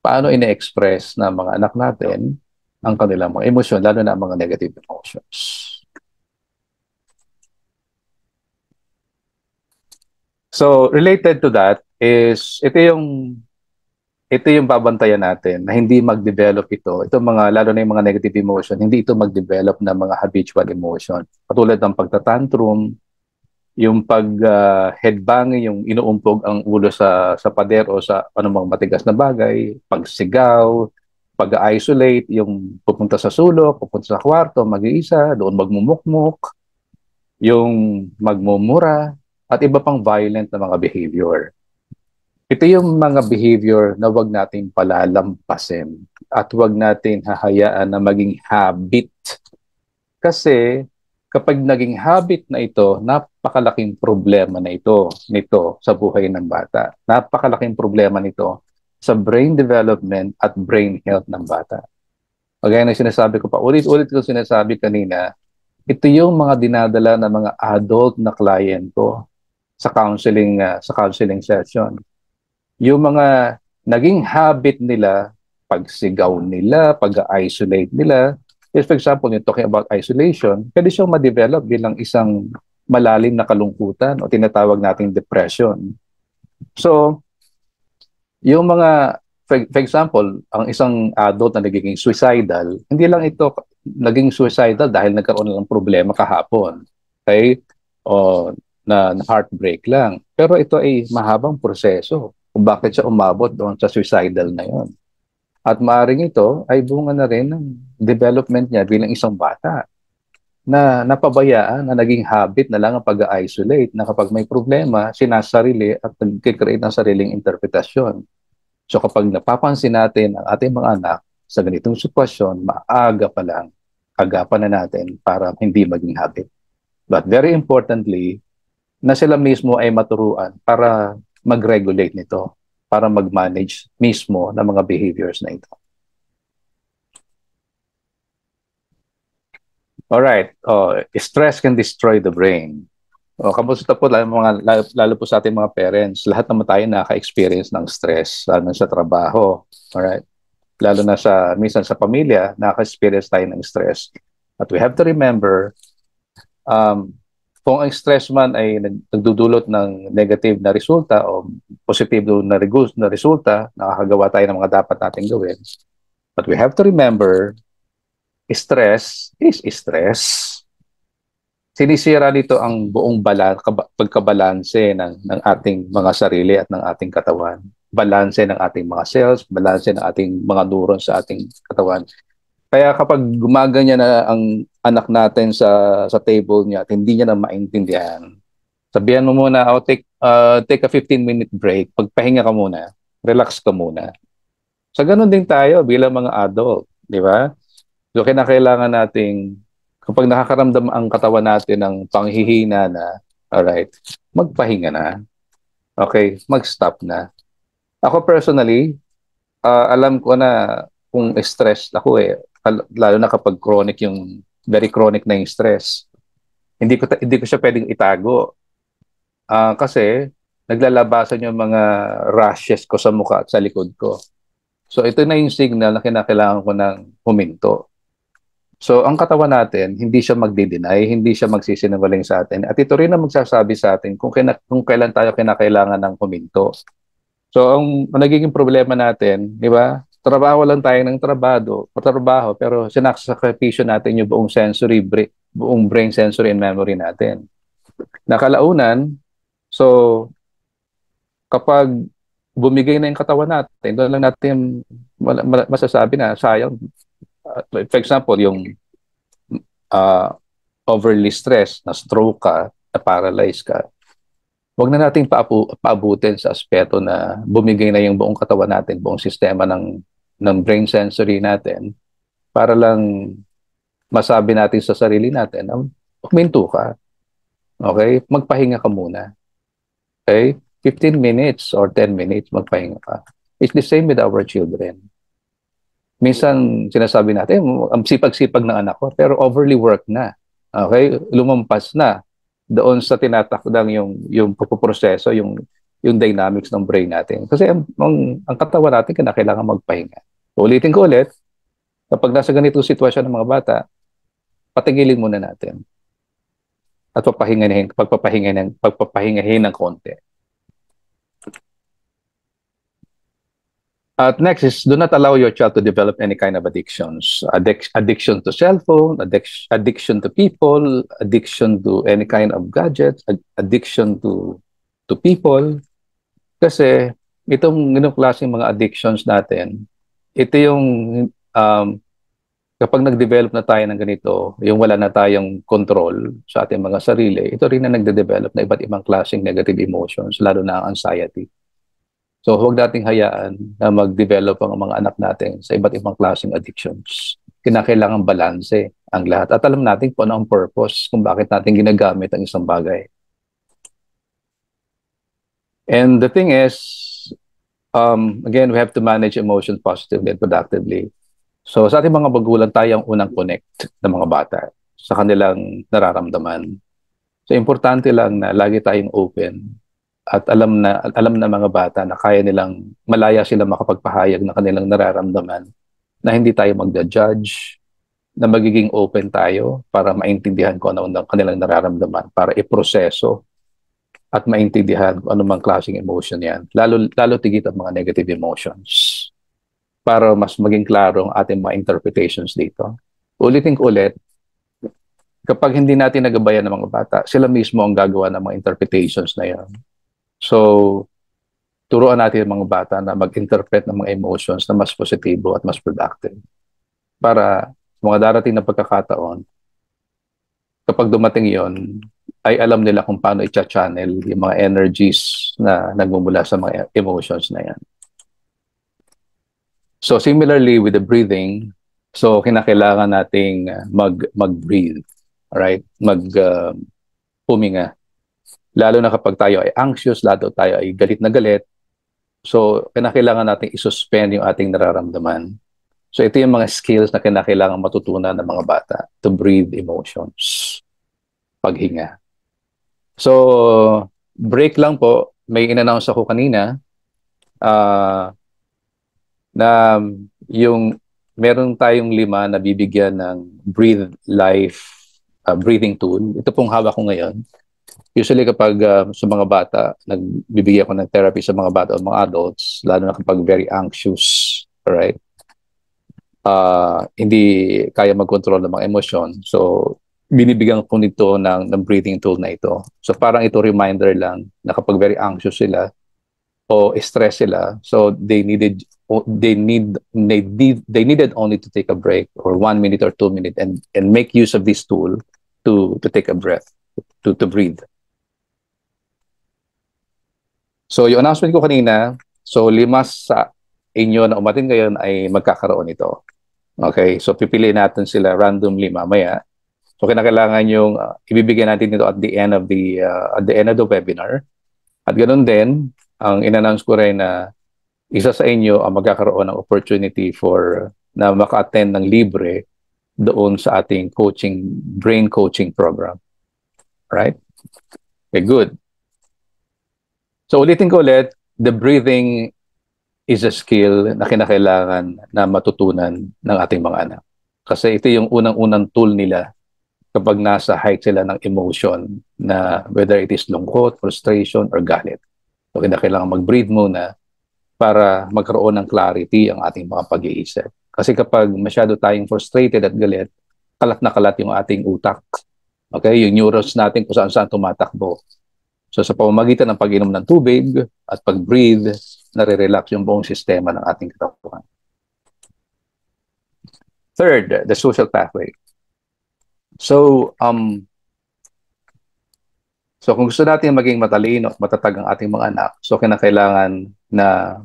paano ine-express ng mga anak natin ang kanilang mga emosyon, lalo na ang mga negative emotions? So, related to that is, ito yung babantayan natin na hindi mag-develop ito. Ito lalo na yung mga negative emotion, hindi ito mag-develop ng mga habitual emotion. Katulad ng pagtatantrum, yung pag-headbanging, yung inuumpog ang ulo sa pader o sa anumang matigas na bagay, pagsigaw, pag-isolate, yung pupunta sa sulok, pupunta sa kwarto, mag-iisa, doon magmumukmuk, yung magmumura, at iba pang violent na mga behavior. Ito yung mga behavior na wag natin palalampasin at wag natin hahayaan na maging habit. Kasi kapag naging habit na ito, napakalaking problema na nito sa buhay ng bata. Napakalaking problema nito sa brain development at brain health ng bata. Kagaya na sinasabi ko pa, ulit-ulit ko sinasabi kanina, ito yung mga dinadala ng mga adult na client ko sa counseling session. Yung mga naging habit nila, pagsigaw nila, pag-isolate nila, is for example, yung talking about isolation, pwede siyang ma-develop bilang isang malalim na kalungkutan o tinatawag nating depression. So, yung mga, for example, ang isang adult na nagiging suicidal, hindi lang ito naging suicidal dahil nagkaroon ng problema kahapon. Okay? O na heartbreak lang. Pero ito ay mahabang proseso kung bakit siya umabot doon sa suicidal na yon. At maaaring ito ay bunga na rin ng development niya bilang isang bata na napabayaan, na naging habit na lang ang pag-isolate, na kapag may problema, sinasarili at nag-create ng sariling interpretasyon. So kapag napapansin natin ang ating mga anak sa ganitong sitwasyon, maaga pa lang, agapan na natin para hindi maging habit. But very importantly, na sila mismo ay maturuan para mag-regulate nito, para mag-manage mismo ng mga behaviors na ito. Alright, stress can destroy the brain. Kamusta po lalo po sa ating mga parents, lahat naman tayo nakaka-experience ng stress, lalo sa trabaho. Alright? Lalo na minsan sa pamilya, nakaka-experience tayo ng stress. But we have to remember, kung ang stress man ay nagdudulot ng negative na resulta o positive na resulta, nakakagawa tayo ng mga dapat nating gawin. But we have to remember, stress is stress. Sinisira nito ang buong pagkabalanse ng ating mga sarili at ng ating katawan. Balanse ng ating mga cells, balanse ng ating mga neurons sa ating katawan. Kaya kapag gumaganya na ang anak natin sa table niya at hindi niya na maintindihan, sabihan mo muna, take a 15-minute break, pagpahinga ka muna, relax ka muna. Sa ganun din tayo bilang mga adult, di ba? So kinakailangan nating, kapag nakakaramdam ang katawan natin ng panghihina na, alright, magpahinga na. Okay, mag-stop na. Ako personally, alam ko na kung stressed ako lalo na kapag very chronic na yung stress. Hindi ko siya pwedeng itago. Kasi naglalabasan yung mga rashes ko sa mukha at sa likod ko. So ito na yung signal na kinakailangan ko ng huminto. So ang katawan natin, hindi siya magdi-deny, hindi siya magsisinungaling sa atin. At ito rin ang magsasabi sa atin kung kailan tayo kinakailangan ng huminto. So ang nagiging problema natin, di ba? Trabaho lang tayo ng trabaho, pero sinasakripisyo natin yung buong brain sensory and memory natin. Nakalaunan, so kapag bumigay na yung katawan natin, doon lang natin masasabi na sayang. For example, yung overly stress, na stroke ka, na paralyze ka, huwag na nating paabutin sa aspeto na bumigay na yung buong katawan natin, buong sistema ng brain sensory natin, para lang masabi natin sa sarili natin, huminto ka. Okay? Magpahinga ka muna. Okay? 15 minutes or 10 minutes, magpahinga ka. It's the same with our children. Minsan sinasabi natin, ang sipag-sipag ng anak ko, pero overly work na. Okay? Lumampas na doon sa tinatakdang yung pagpoproseso, yung dynamics ng brain natin. Kasi ang katawan natin kailangan magpahinga. Ulitin ko ulit, kapag nasa ganitong sitwasyon ng mga bata, patigilin muna natin. At pagpapahingahin ng konti. At next is, do not allow your child to develop any kind of addictions. Addiction to cell phone, addiction to people, addiction to any kind of gadgets, addiction to people. Kasi itong klaseng mga addictions natin, ito yung kapag nag-develop na tayo ng ganito, yung wala na tayong control sa ating mga sarili, ito rin na nagde-develop na iba't ibang klaseng negative emotions, lalo na ang anxiety. So huwag nating hayaan na mag-develop ang mga anak natin sa iba't ibang klaseng addictions. Kinakailangan balanse ang lahat. At alam natin kung ano ang purpose, kung bakit natin ginagamit ang isang bagay. And the thing is, again, we have to manage emotions positively and productively. So sa ating mga magulang, tayo ang unang connect ng mga bata sa kanilang nararamdaman. So importante lang na lagi tayong open at alam na mga bata na kaya nilang, malaya sila makapagpahayag ng kanilang nararamdaman, na hindi tayo magda-judge, na magiging open tayo para maintindihan kung ano ang kanilang nararamdaman, para iproseso at maintindihan kung anumang klaseng emotion yan. Lalo tigit ang mga negative emotions para mas maging klaro ang ating mga interpretations dito. Ulitin ko ulit, kapag hindi natin nagabayan ng mga bata, sila mismo ang gagawa ng mga interpretations na yan. So, turuan natin ang mga bata na mag-interpret ng mga emotions na mas positibo at mas productive. Para sa mga darating na pagkakataon, kapag dumating yon, ay alam nila kung paano i-channel yung mga energies na nagmumula sa mga emotions na yan. So similarly with the breathing, so kinakailangan nating mag-breathe, right? Huminga. Lalo na kapag tayo ay anxious, lalo tayo ay galit na galit, so kinakailangan nating isuspend yung ating nararamdaman. So ito yung mga skills na kinakailangan matutunan ng mga bata, to breathe emotions, paghinga. So break lang po, may in-announce ako kanina na yung meron tayong 5 na bibigyan ng Breathe Life breathing tool. Ito pong hawak ko ngayon. Usually kapag sa mga bata, nagbibigay ako ng therapy sa mga bata o mga adults, lalo na kapag very anxious, right? Hindi kaya mag-control ng mga emosyon. So, binibigyan ko nito ng breathing tool na ito. So, parang ito reminder lang na kapag very anxious sila o stress sila, so they needed only to take a break or 1 minute or 2 minutes and make use of this tool to take a breath, to breathe. So yung announcement ko kanina, so 5 sa inyo na umatin ngayon ay magkakaroon ito. Okay, so pipiliin natin sila randomly mamaya. So kinakailangan yung ibibigay natin ito at the end of the webinar. At ganoon din, ang in-announce ko rin na isa sa inyo ang magkakaroon ng opportunity na maka-attend ng libre doon sa ating brain coaching program. Right? Okay, good. So ulitin ko ulit, the breathing is a skill na kinakailangan na matutunan ng ating mga anak. Kasi ito yung unang-unang tool nila kapag nasa height sila ng emotion na whether it is lungkot, frustration, or galit. So kinakailangan mag-breathe muna para magkaroon ng clarity ang ating mga pag-iisip. Kasi kapag masyado tayong frustrated at galit, kalat na kalat yung ating utak. Okay? Yung neurons natin kung saan-saan tumatakbo. So sa pamamagitan ng pag-inom ng tubig at pag-breathe, nare-relax yung buong sistema ng ating katawan. Third, the social pathway. So kung gusto natin maging matalino, matatag ang ating mga anak, so kinakailangan na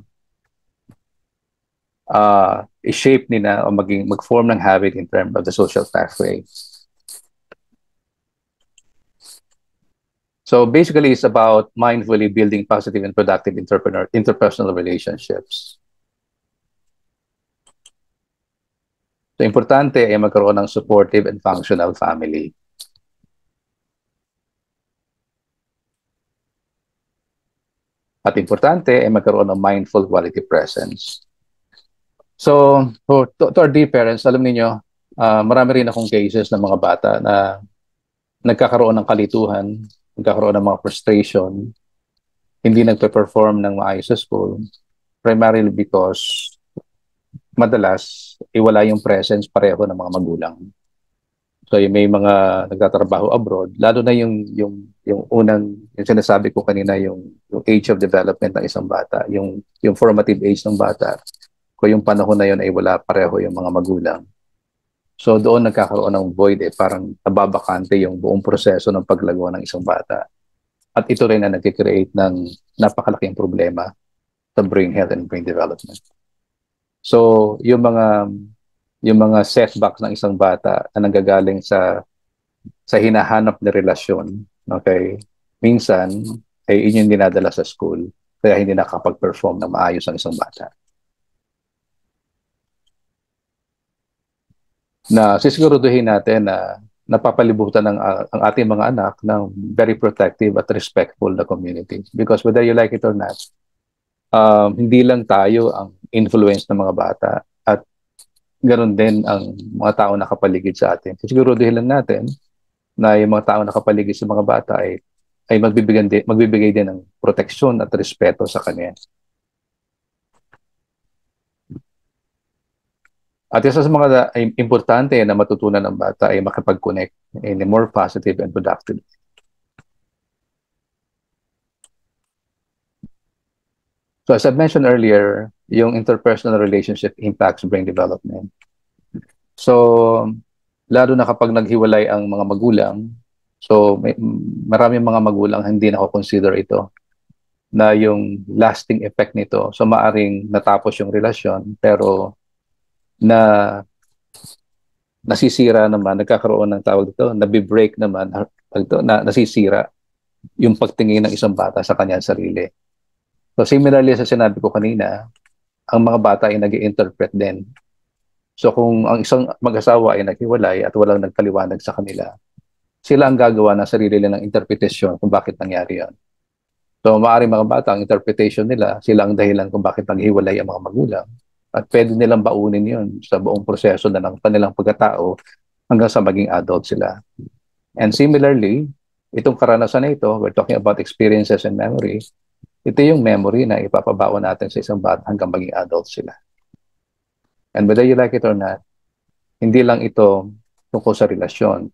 i-shape nila o mag-form ng habit in terms of the social pathway. So basically, it's about mindfully building positive and productive interpersonal relationships. So importante ay magkaroon ng supportive and functional family. At importante ay magkaroon ng mindful quality presence. So to our dear parents, alam niyo, marami rin akong cases ng mga bata na nagkakaroon ng kalituhan, nagkakaroon ng mga frustration, hindi nagpe-perform ng maayos sa school, primarily because madalas iwala yung presence pareho ng mga magulang. So may mga nagtatrabaho abroad, lalo na yung sinasabi ko kanina, yung age of development ng isang bata, yung formative age ng bata, kung yung panahon na yun ay wala pareho yung mga magulang. So doon nagkakaroon ng void, parang nababakante yung buong proseso ng paglago ng isang bata. At ito rin na nag-create ng napakalaking problema sa brain health and brain development. So yung mga setbacks ng isang bata na nanggagaling sa hinahanap na relasyon, okay, minsan ay inyong dinadala sa school kaya hindi nakapag-perform na maayos ang isang bata. Na sisiguraduhin natin na napapalibutan ang ating mga anak ng very protective at respectful na community. Because whether you like it or not, hindi lang tayo ang influence ng mga bata, at Ganun din ang mga tao nakapaligid sa atin. Siguruduhin lang natin na yung mga tao nakapaligid sa mga bata ay magbibigay din ng proteksyon at respeto sa kanya. At isa sa mga importante na matutunan ng bata ay makipag-connect in a more positive and productive. So as I mentioned earlier, yung interpersonal relationship impacts brain development. So, lalo na kapag naghiwalay ang mga magulang, so maraming mga magulang hindi nako-consider ito na yung lasting effect nito. So maaring natapos yung relasyon pero na nasisira naman, nagkakaroon ng tawag dito, nabi-break naman, nasisira yung pagtingin ng isang bata sa kanyang sarili. So similarly sa sinabi ko kanina, ang mga bata ay nag-i-interpret din. So kung ang isang mag-asawa ay naghiwalay at walang nagpaliwanag sa kanila, sila ang gagawa ng sarili nilang interpretasyon kung bakit nangyari yan. So maaaring mga bata, ang interpretation nila, sila ang dahilan kung bakit naghiwalay ang mga magulang. At pwede nilang baunin yun sa buong proseso na ng kanilang pagkatao hanggang sa maging adult sila. And similarly, itong karanasan na ito, we're talking about experiences and memories, ito yung memory na ipapabaon natin sa isang bata hanggang maging adult sila. And whether you like it or not, hindi lang ito tungkol sa relasyon.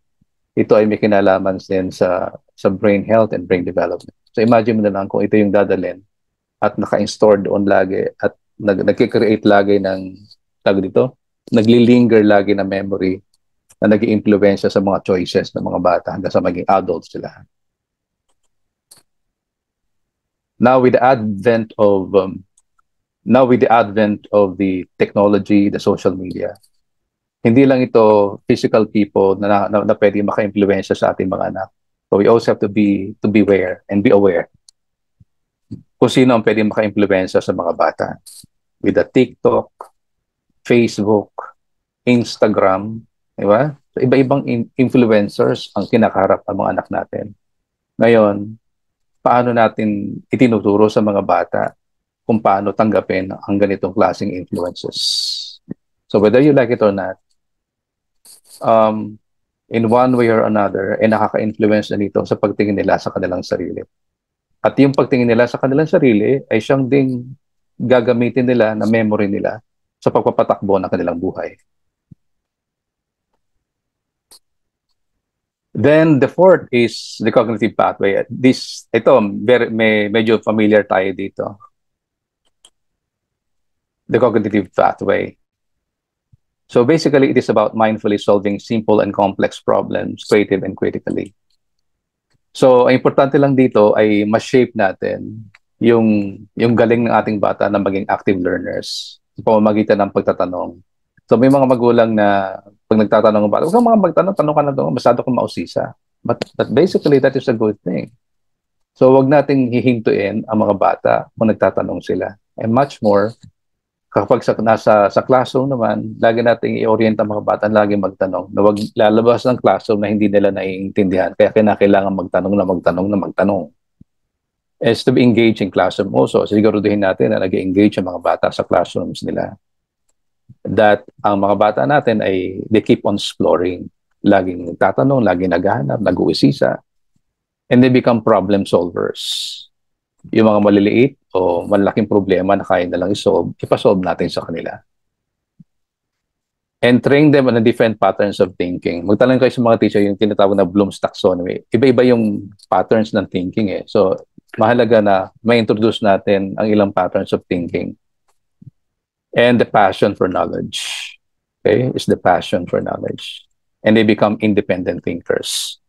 Ito ay may kinalaman din sa brain health and brain development. So imagine mo na lang kung ito yung dadalhin at naka-install doon lagi at nag-create lagi ng tawag dito, nagli-linger lagi na memory na nag-i-impluwensya sa mga choices ng mga bata hanggang sa maging adults sila. Now with the advent of the technology, the social media, hindi lang ito physical people na pwede maka-impluwensya sa ating mga anak. So we also have to be aware and be aware kung sino ang pwede maka-impluwensya sa mga bata. With the TikTok, Facebook, Instagram, di ba? So, iba-ibang influencers ang kinakaharap ng mga anak natin. Ngayon, paano natin itinuturo sa mga bata kung paano tanggapin ang ganitong klaseng influences? So whether you like it or not, in one way or another, nakaka-influence na nito sa pagtingin nila sa kanilang sarili. At yung pagtingin nila sa kanilang sarili ay siyang ding gagamitin nila na memory nila sa pagpapatakbo ng kanilang buhay. Then the fourth is the cognitive pathway. Medyo familiar tayo dito. The cognitive pathway. So basically, it is about mindfully solving simple and complex problems, creative and critically. So, ang importante lang dito ay ma-shape natin yung galing ng ating bata na maging active learners sa pamamagitan ng pagtatanong. So, may mga magulang na pag nagtatanong ng bata, huwag kang mga magtanong, tanong ka na doon, masyado kang mausisa. But basically, that is a good thing. So, huwag nating hihintuin ang mga bata kung nagtatanong sila. And much more, kapag nasa classroom naman, lagi nating i-orient ang mga bata, lagi magtanong. Na wag lalabas ng classroom na hindi nila naiintindihan. Kaya kailangan magtanong. Is to be engaged in classroom also. Siguraduhin natin na nag-engage ang mga bata sa classrooms nila. That ang mga bata natin ay they keep on exploring. Laging nagtatanong, laging naghahanap, nag-uusisa. And they become problem solvers. Yung mga maliliit o malaking problema na kaya nalang ipasolve natin sa kanila. And train them on the different patterns of thinking. Magtanong kayo sa mga teacher yung tinatawag na Bloom's taxonomy. Iba-iba yung patterns ng thinking eh. So, mahalaga na ma-introduce natin ang ilang patterns of thinking. And the passion for knowledge. Okay? Is the passion for knowledge. And they become independent thinkers.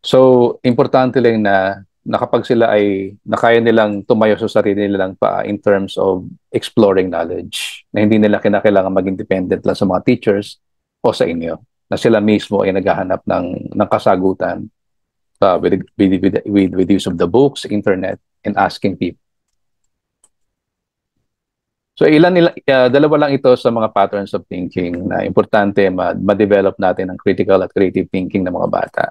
So, importante lang na kapag sila ay nakaya nilang tumayo sa sarili nilang pa in terms of exploring knowledge, na hindi nila kinakailangan maging dependent lang sa mga teachers o sa inyo, na sila mismo ay naghahanap ng kasagutan with use of the books, internet, and asking people. So dalawa lang ito sa mga patterns of thinking na importante ma-develop natin ang critical at creative thinking ng mga bata.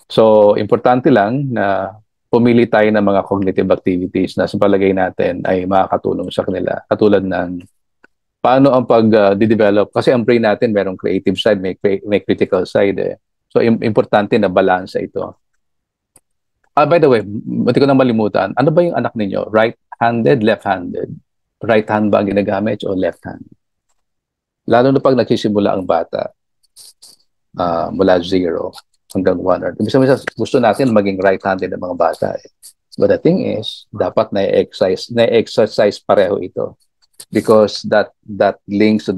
So, importante lang na pumili tayo ng mga cognitive activities na sa palagay natin ay makakatulong sa kanila. Katulad ng paano ang pag-develop? Kasi ang brain natin merong creative side, may critical side eh. So importante na balansa ito. By the way, buti ko na malimutan, ano ba yung anak ninyo? Right-handed, left-handed? Right hand ba ang ginagamit o left hand? Lalo na pag nagsisimula ang bata, mula 0 hanggang 1. Ibig sabihin, gusto natin maging right-handed ang mga bata eh. But the thing is, dapat na-exercise pareho ito because that links to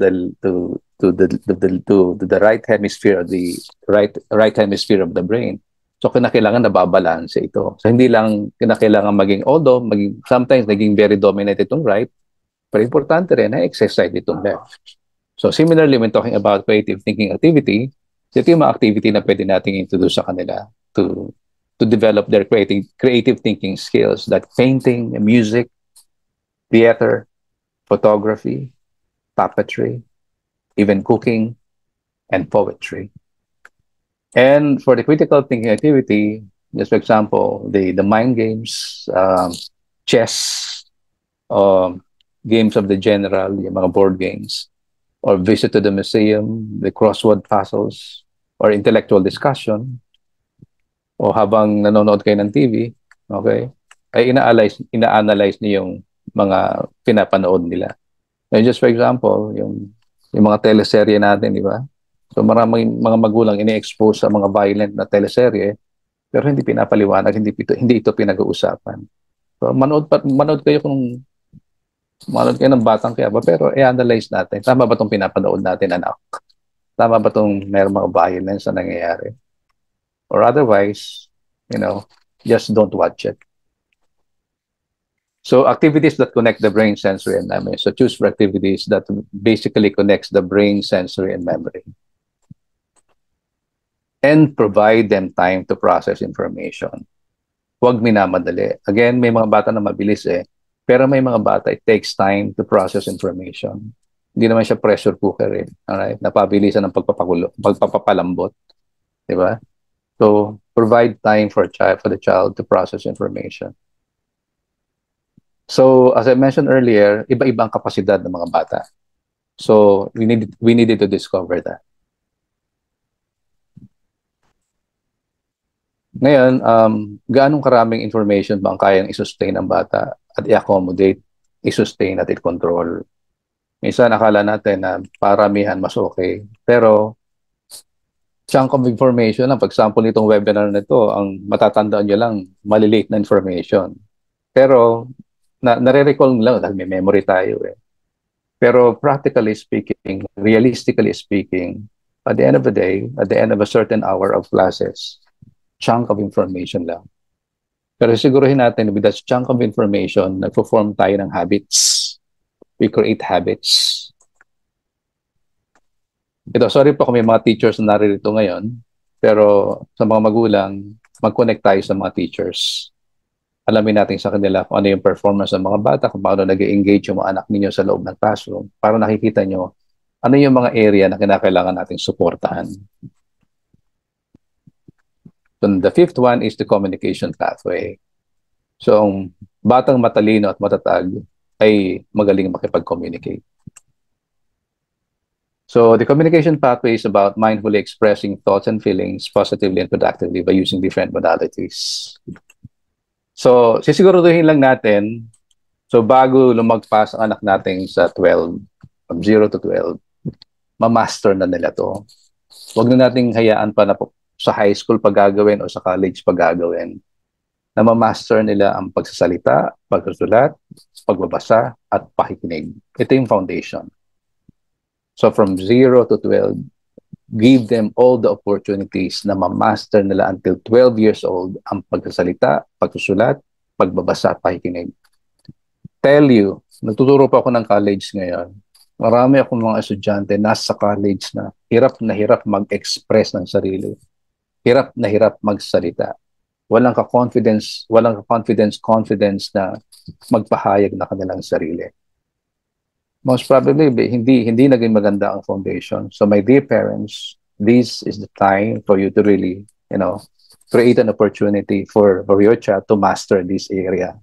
the right hemisphere of the right hemisphere of the brain. So kinakailangan nababalanse ito. So hindi lang kinakailangan although sometimes naging very dominant itong right, pero importante rin na exercise itong left. So similarly, when talking about creative thinking activity, ito yung mga activity na pwede nating introduce sa kanila to develop their creative thinking skills, that painting, music, theater, photography, puppetry, even cooking, and poetry. And for the critical thinking activity, just for example, the mind games, chess, games of the general, yung mga board games, or visit to the museum, the crossword puzzles, or intellectual discussion, o habang nanonood kayo ng TV, okay, ay ina-analyze niyo yung mga pinapanood nila. And just for example, yung mga teleserye natin, di ba? So maraming mga magulang ini-expose sa mga violent na teleserye, pero hindi pinapaliwanag, hindi ito pinag-uusapan. So manood kayo ng batang kaya ba, pero i-analyze natin. Tama ba itong pinapanood natin, anak? Tama ba itong mayroong mga violence na nangyayari? Or otherwise, just don't watch it. So activities that connect the brain, sensory, and memory. So choose for activities that basically connects the brain, sensory, and memory. And provide them time to process information. Huwag minamadali. Again, may mga bata na mabilis eh. Pero may mga bata, it takes time to process information. Hindi naman siya pressure cooker eh. Alright? Napabilisan ng pagpapalambot. Diba? So, provide time for the child to process information. So, as I mentioned earlier, iba-iba ang kapasidad ng mga bata. So, we needed to discover that. Ngayon, gaano karaming information ba ang kayang i-sustain ng bata at i-accommodate, i-sustain at i-control? Minsan, akala natin na paramihan mas okay. Pero, chunk of information, for example, nitong webinar na ito, ang matatandaan nyo lang, maliliit na information. Pero, nare-recall mo lang dahil may memory tayo eh. Pero practically speaking, realistically speaking, at the end of the day, at the end of a certain hour of classes, chunk of information lang. Pero siguruhin natin, with that chunk of information, nagpo-form tayo ng habits. We create habits. Ito, sorry po kung may mga teachers na naririto ngayon, pero sa mga magulang, mag-connect tayo sa mga teachers. Alamin natin sa kanila kung ano yung performance ng mga bata, kung paano nag-engage yung mga anak ninyo sa loob ng classroom, para nakikita nyo ano yung mga area na kinakailangan nating suportahan. So the fifth one is the communication pathway. So ang batang matalino at matatag ay magaling makipag-communicate. So the communication pathway is about mindfully expressing thoughts and feelings positively and productively by using different modalities. So sisiguraduhin lang natin, so bago lumagpas ang anak natin sa 12, from 0 to 12, ma-master na nila to. Huwag na nating hayaan pa na sa high school pag gagawin o sa college pag gagawin, na ma-master nila ang pagsasalita, pagsusulat, pagbabasa, at pakikinig. Ito yung foundation. So from 0 to 12, give them all the opportunities na ma-master nila until 12 years old ang pagsasalita, pagsusulat, pagbabasa, pakikinig. Tell you, nagtuturo pa ako ng college ngayon. Marami akong mga estudyante nasa college na hirap mag-express ng sarili. Hirap magsalita. Walang ka-confidence na magpahayag na kanilang sarili. Most probably, hindi naging maganda ang foundation. So my dear parents, this is the time for you to really, create an opportunity for your child to master this area.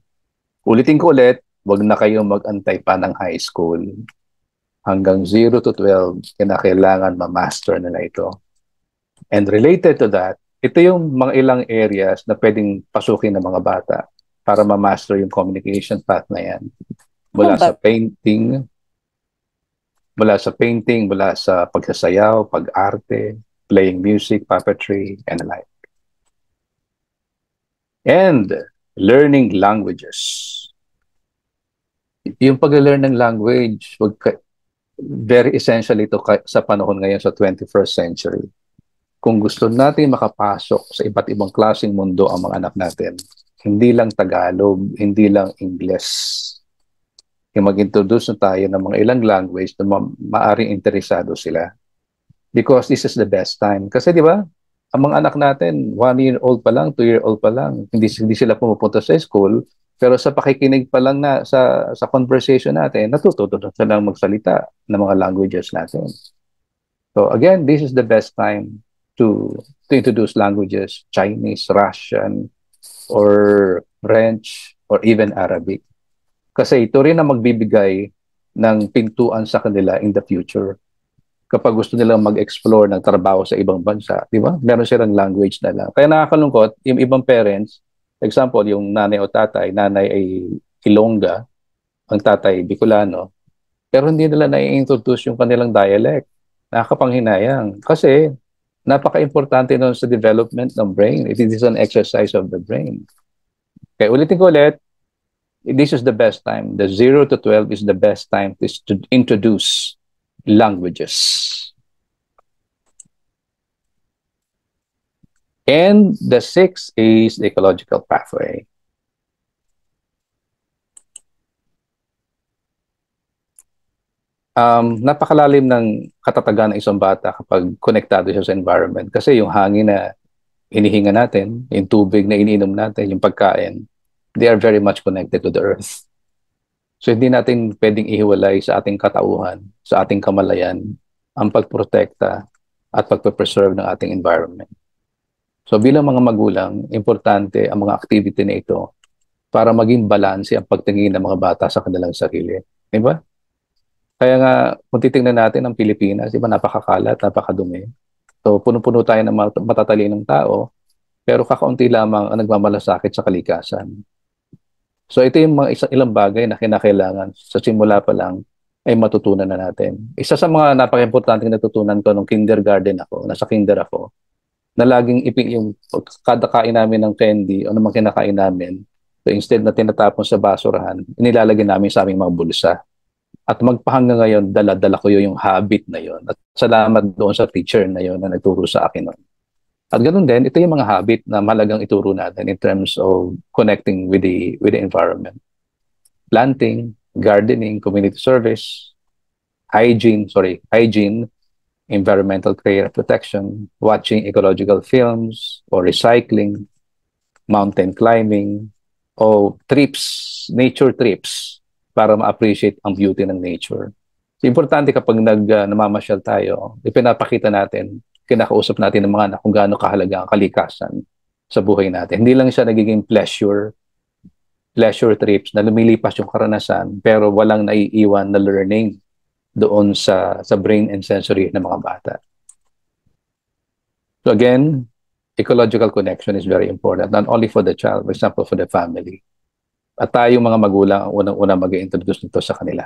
Ulitin ko ulit, wag na kayong mag-antay pa ng high school. hanggang 0 to 12, kinakailangan ma-master nila ito. And related to that, ito yung mga ilang areas na pwedeng pasukin ng mga bata para ma-master yung communication path na yan. Mula sa painting, mula sa pagsasayaw, pag-arte, playing music, puppetry, and the like. And learning languages. Yung pag-learn ng language, very essential ito sa panahon ngayon sa 21st century. Kung gusto natin makapasok sa iba't ibang klaseng mundo ang mga anak natin, hindi lang Tagalog, hindi lang English. Yung mag-introduce na tayo ng mga ilang language na maaring interesado sila. Because this is the best time. Kasi di ba, ang mga anak natin, 1-year-old pa lang, 2-year-old pa lang, hindi sila pumupunta sa school, pero sa pakikinig pa lang na sa conversation natin, natututo na silang magsalita ng mga languages natin. So again, this is the best time to introduce languages, Chinese, Russian, or French, or even Arabic. Kasi ito rin ang magbibigay ng pintuan sa kanila in the future. Kapag gusto nilang mag-explore ng trabaho sa ibang bansa, di ba? Meron silang language na lang. Kaya nakakalungkot, yung ibang parents, example, yung nanay o tatay, nanay ay Ilongga, ang tatay Bicolano, pero hindi nila na-introduce yung kanilang dialect. Nakakapanghinayang. Kasi napaka-importante nun sa development ng brain. It is an exercise of the brain. Kaya ulitin ko ulit, this is the best time. The 0 to 12 is the best time to introduce languages. And the 6th is the ecological pathway. Napakalalim ng katatagan ng isang bata kapag konektado siya sa environment. Kasi yung hangin na inihinga natin, yung tubig na iniinom natin, yung pagkain, they are very much connected to the earth. So hindi natin pwedeng ihiwalay sa ating katauhan, sa ating kamalayan, ang pagprotekta at pagpe-preserve ng ating environment. So bilang mga magulang, importante ang mga activity na ito para maging balanse ang pagtingin ng mga bata sa kanilang sarili. Di ba? Kaya nga, kung titingnan natin ang Pilipinas, di ba, napakakalat, napakadumi. So puno-puno tayo ng matatalinong tao, pero kakaunti lamang ang nagmamalasakit sa kalikasan. So ito yung mga ilang bagay na kinakailangan sa simula pa lang ay matutunan na natin. Isa sa mga napaka-importante natutunan ko nung kindergarten ako, nasa kinder ako, na laging yung kada kain namin ng candy o naman kinakain namin, so instead na tinatapon sa basurahan, inilalagay namin sa aming mga bulsa. At magpahanggang ngayon, dala-dala ko yung habit na yon. At salamat doon sa teacher na yon na nagturo sa akin noon. At ganoon din, ito yung mga habit na mahalagang ituro natin in terms of connecting with the environment. Planting, gardening, community service, hygiene, environmental care protection, watching ecological films, or recycling, mountain climbing, o trips, nature trips, para ma-appreciate ang beauty ng nature. So, importante kapag namamasyal tayo, ipinapakita natin, kinakausap natin ng mga anak kung gaano kahalaga ang kalikasan sa buhay natin. Hindi lang siya nagiging pleasure trips na lumilipas yung karanasan pero walang naiiwan na learning doon sa brain and sensory ng mga bata. So again, ecological connection is very important, not only for the child, for example, for the family. At tayong mga magulang ang unang-unang mag-introduce nito sa kanila.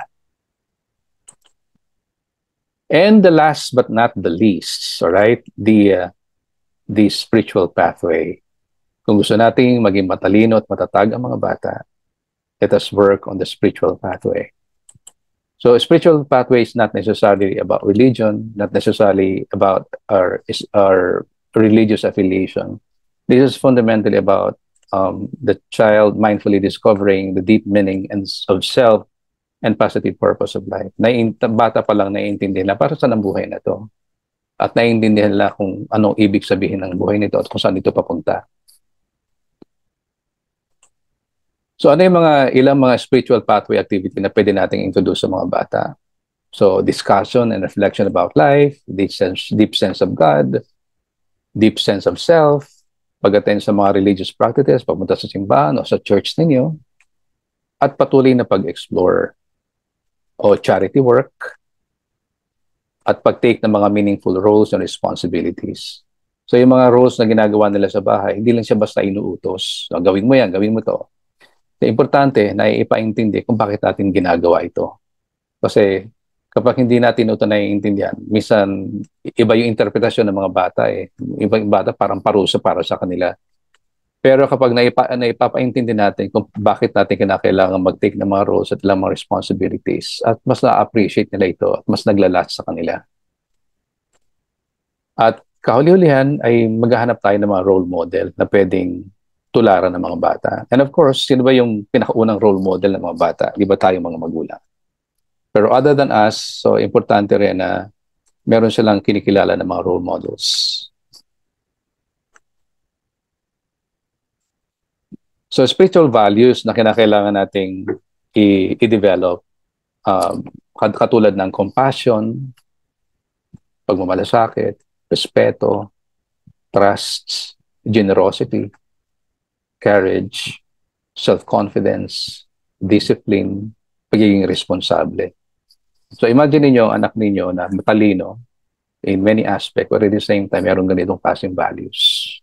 And the last but not the least, all right, the spiritual pathway. Kung gusto nating maging matalino at matatag ang mga bata, let us work on the spiritual pathway. So a spiritual pathway is not necessarily about religion, not necessarily about our religious affiliation. This is fundamentally about the child mindfully discovering the deep meaning of self and positive purpose of life. Bata pa lang naiintindihan nila para saan ang buhay na to. At naiintindihan nila kung anong ibig sabihin ng buhay nito at kung saan ito papunta. So ano yung ilang mga spiritual pathway activity na pwede nating introduce sa mga bata? So discussion and reflection about life, deep sense of God, deep sense of self, pag-attend sa mga religious practices, pagpunta sa simbahan o sa church ninyo, at patuloy na pag-explore o charity work, at pag-take ng mga meaningful roles and responsibilities. So yung mga roles na ginagawa nila sa bahay, hindi lang siya basta inuutos. So, gawin mo yan, gawin mo to. So, importante na ipaintindi kung bakit natin ginagawa ito. Kasi kapag hindi natin ito naiintindihan, minsan iba yung interpretasyon ng mga bata eh. Iba yung bata parang parusa para sa kanila. Pero kapag naipapaintindi natin kung bakit natin kinakailangan mag-take ng mga roles at ilang mga responsibilities, at mas na-appreciate nila ito at mas naglalast sa kanila. At kahuli-hulihan ay maghahanap tayo ng mga role model na pwedeng tularan ng mga bata. And of course, sino ba yung pinakaunang role model ng mga bata? Di ba tayo mga magulang? Pero other than us, so importante rin na meron silang kinikilala ng mga role models. So spiritual values na kinakailangan nating i-develop, katulad ng compassion, pagmamalasakit, respeto, trust, generosity, courage, self-confidence, discipline, pagiging responsable. So imagine niyo anak ninyo na matalino in many aspects, but at the same time, meron ganitong klaseng values.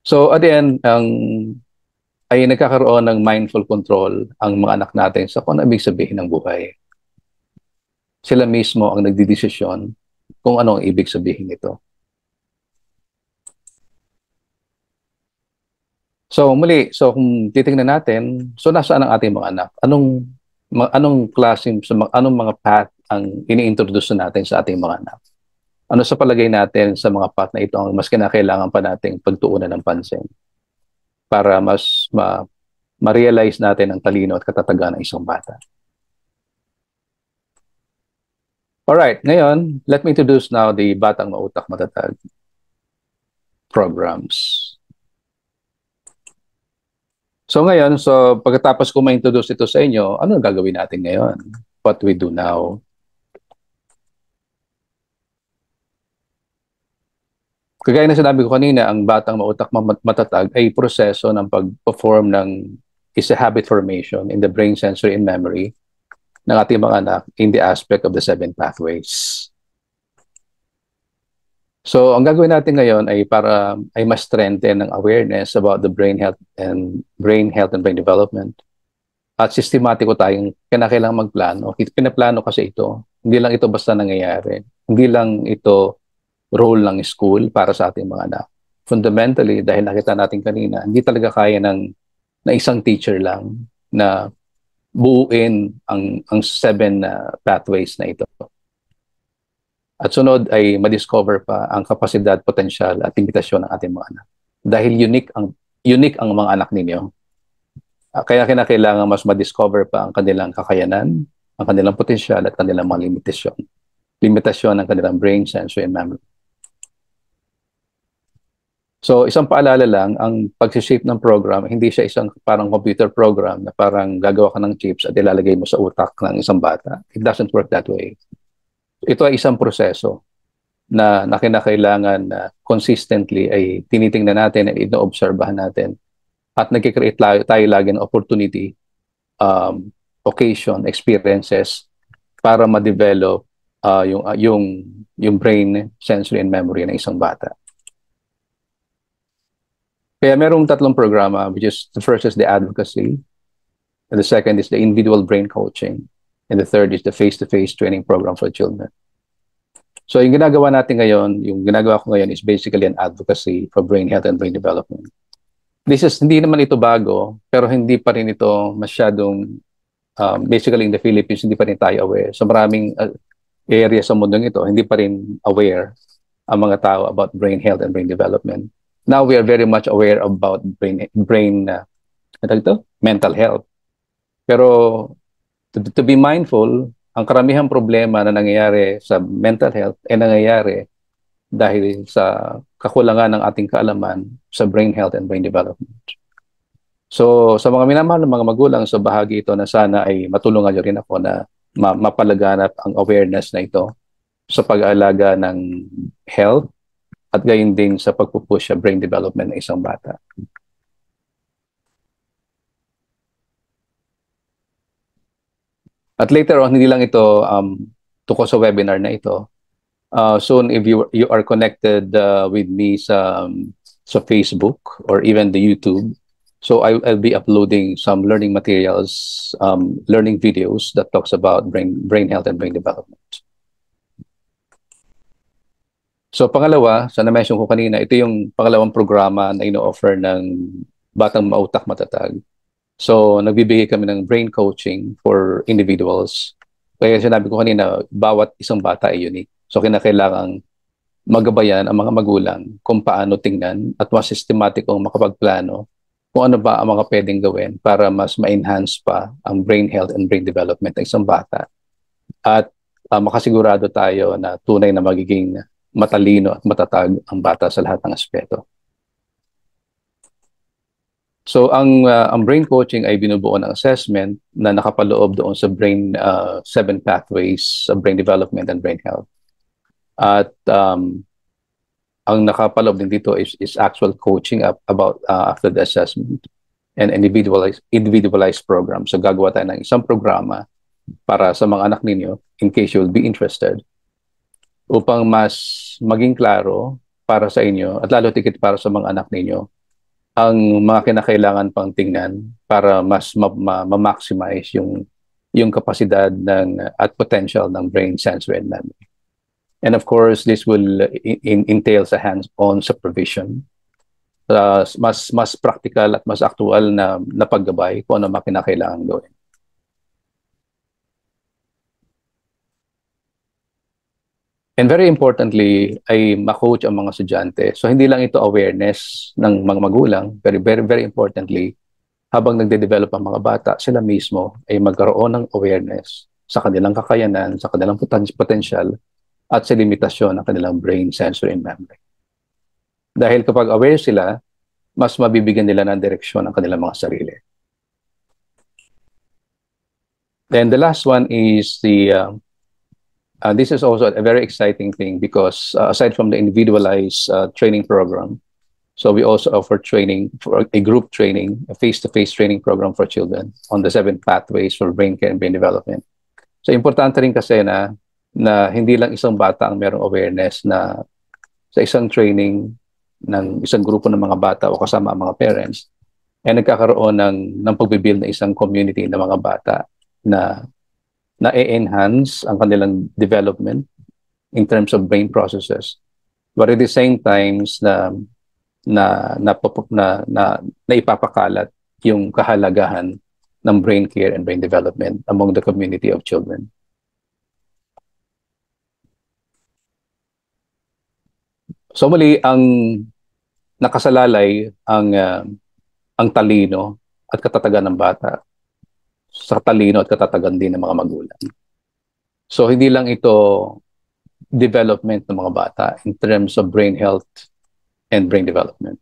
So at the end, ay nagkakaroon ng mindful control ang mga anak natin sa kung ano ibig sabihin ng buhay. Sila mismo ang nagdidesisyon kung ano ang ibig sabihin nito. So muli, so kung titingnan natin, so nasaan ang ating mga anak? Anong klaseng, anong mga path ang ini-introduce natin sa ating mga anak? Ano sa palagay natin sa mga path na ito ang mas kinakailangan pa nating pagtuunan ng pansin para mas ma-realize natin ang talino at katatagan ng isang bata? Alright, ngayon, let me introduce now the Batang Mautak Matatag programs. So ngayon, so pagkatapos ko ma-introduce ito sa inyo, ano ang gagawin natin ngayon? What we do now? Kagaya na sinabi ko kanina, ang Batang Mautak Matatag ay proseso ng pag-perform ng is a habit formation in the brain, sensory, and memory ng ating mga anak in the aspect of the 7 pathways. So, ang gagawin natin ngayon ay para ay mas strengthen ng awareness about the brain health and brain development. At sistematiko tayong kinakailangan magplano. Pinaplano kasi ito. Hindi lang ito basta nangyayari. Hindi lang ito role ng school para sa ating mga anak. Fundamentally, dahil nakita natin kanina, hindi talaga kaya na isang teacher lang na buuin ang 7 pathways na ito. At sunod ay ma-discover pa ang kapasidad, potensyal at limitasyon ng ating mga anak. Dahil unique ang mga anak ninyo. Kaya kinakailangan mas ma-discover pa ang kanilang kakayanan, ang kanilang potensyal at kanilang mga limitasyon. Limitasyon ng kanilang brain, sensory, and memory. So, isang paalala lang, ang pag-shape ng program, hindi siya isang parang computer program na parang gagawa ka ng chips at ilalagay mo sa utak ng isang bata. It doesn't work that way. Ito ay isang proseso na kinakailangan na consistently ay tinitingnan natin at ino-obserbahan natin at nagkikreate tayo lagi ng opportunity, occasion, experiences para ma-develop yung brain, sensory, and memory ng isang bata. Kaya merong 3 programa, which is the first is the advocacy, and the second is the individual brain coaching, and the third is the face-to-face training program for children. So yung ginagawa natin ngayon, yung ginagawa ko ngayon is basically an advocacy for brain health and brain development. Hindi naman ito bago, pero hindi pa rin ito masyadong, basically in the Philippines, hindi pa rin tayo aware. So maraming area sa mundong ito, hindi pa rin aware ang mga tao about brain health and brain development. Now we are very much aware about mental health. Pero to be mindful, ang karamihang problema na nangyayari sa mental health ay nangyayari dahil sa kakulangan ng ating kaalaman sa brain health and brain development. So sa mga minamahal ng mga magulang, sa bahagi ito na sana ay matulungan niyo rin ako na mapalaganap ang awareness na ito sa pag-aalaga ng health at gayon din sa pagpupush sa brain development ng isang bata. At later on, hindi lang ito tungkol sa webinar na ito. Soon, if you are connected with me sa Facebook or even the YouTube, so I'll be uploading some learning materials, learning videos that talks about brain health and brain development. So pangalawa, sa na-mention ko kanina, ito yung pangalawang programa na ino-offer ng Batang Mautak Matatag. So nagbibigay kami ng brain coaching for individuals. Kaya sinabi ko kanina, bawat isang bata ay unique. So kinakailangang magabayan ang mga magulang kung paano tingnan at mas systematic kung makapagplano kung ano ba ang mga pwedeng gawin para mas ma-enhance pa ang brain health and brain development ng isang bata. At makasigurado tayo na tunay na magiging matalino at matatag ang bata sa lahat ng aspeto. So ang brain coaching ay binubuo ng assessment na nakapaloob doon sa brain 7 pathways sa brain development and brain health. At ang nakapaloob din dito is actual coaching about after the assessment and individualized program. So gagawa tayo ng isang programa para sa mga anak ninyo in case you will be interested, upang mas maging klaro para sa inyo at lalo tigit para sa mga anak ninyo ang mga kinakailangan pang tingnan para mas ma-maximize yung kapasidad at potential ng brain, sensory, and memory. And of course, this will entail sa hands-on supervision, mas practical at mas actual na paggabay kung ano mga kinakailangan gawin. And very importantly, ay ma-coach ang mga estudyante. So hindi lang ito awareness ng mga magulang, very, very, very importantly, habang nagde-develop ang mga bata, sila mismo ay magkaroon ng awareness sa kanilang kakayanan, sa kanilang potential, at sa limitasyon ng kanilang brain, sensory, and memory. Dahil kapag aware sila, mas mabibigyan nila ng direksyon ang kanilang mga sarili. Then the last one is this is also a very exciting thing because aside from the individualized training program, so we also offer training for a group training, a face-to-face training program for children on the 7 pathways for brain care and brain development. So importante rin kasi na hindi lang isang bata ang merong awareness na sa isang training ng isang grupo ng mga bata o kasama ang mga parents ay nagkakaroon ng pagbibuild na isang community ng mga bata na na-enhance ang kanilang development in terms of brain processes, but at the same times na ipapakalat yung kahalagahan ng brain care and brain development among the community of children. So muli, ang nakasalalay ang talino at katatagan ng bata sa talino at katatagan din ng mga magulang. So hindi lang ito development ng mga bata in terms of brain health and brain development.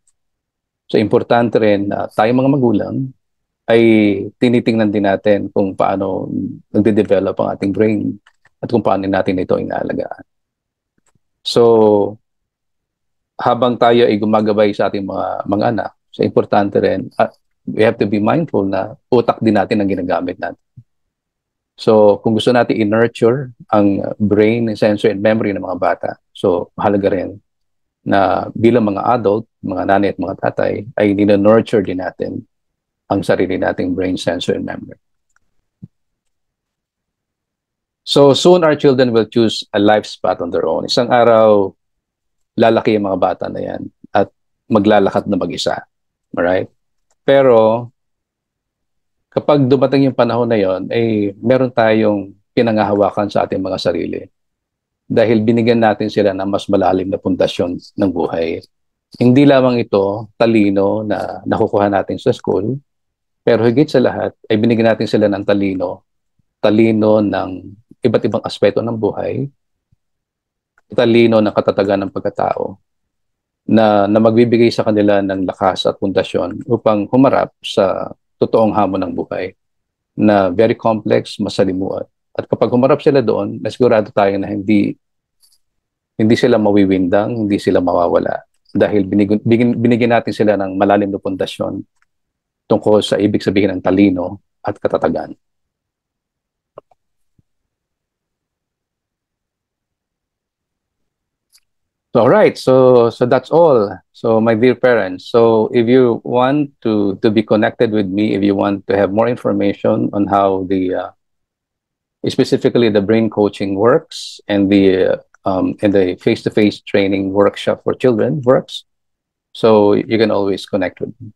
So importante rin na tayong mga magulang ay tinitingnan din natin kung paano nagde-develop ang ating brain at kung paano natin ito inaalagaan. So habang tayo ay gumagabay sa ating mga anak, so importante rin we have to be mindful na utak din natin ang ginagamit natin. So, kung gusto natin i-nurture ang brain, sensory, and memory ng mga bata, so mahalaga rin na bilang mga adult, mga nanay at mga tatay, ay nina-nurture din natin ang sarili nating brain, sensory, and memory. So, soon our children will choose a life path on their own. Isang araw, lalaki ang mga bata na yan at maglalakad na mag-isa. Alright? Pero kapag dumating yung panahon na yon, ay meron tayong pinangahawakan sa ating mga sarili. Dahil binigyan natin sila ng mas malalim na pundasyon ng buhay. Hindi lamang ito talino na nakukuha natin sa school, pero higit sa lahat ay binigyan natin sila ng talino ng iba't ibang aspeto ng buhay, talino ng katatagan ng pagkatao, na magbibigay sa kanila ng lakas at pundasyon upang humarap sa totoong hamon ng buhay na very complex, masalimuot. At kapag humarap sila doon, nasigurado tayo na hindi sila mawiwindang, hindi sila mawawala. Dahil binigyan natin sila ng malalim na pundasyon tungkol sa ibig sabihin ng talino at katatagan. So, all right, so that's all. So, my dear parents, so if you want to be connected with me, if you want to have more information on how the specifically the brain coaching works and the face-to-face training workshop for children works, so you can always connect with me.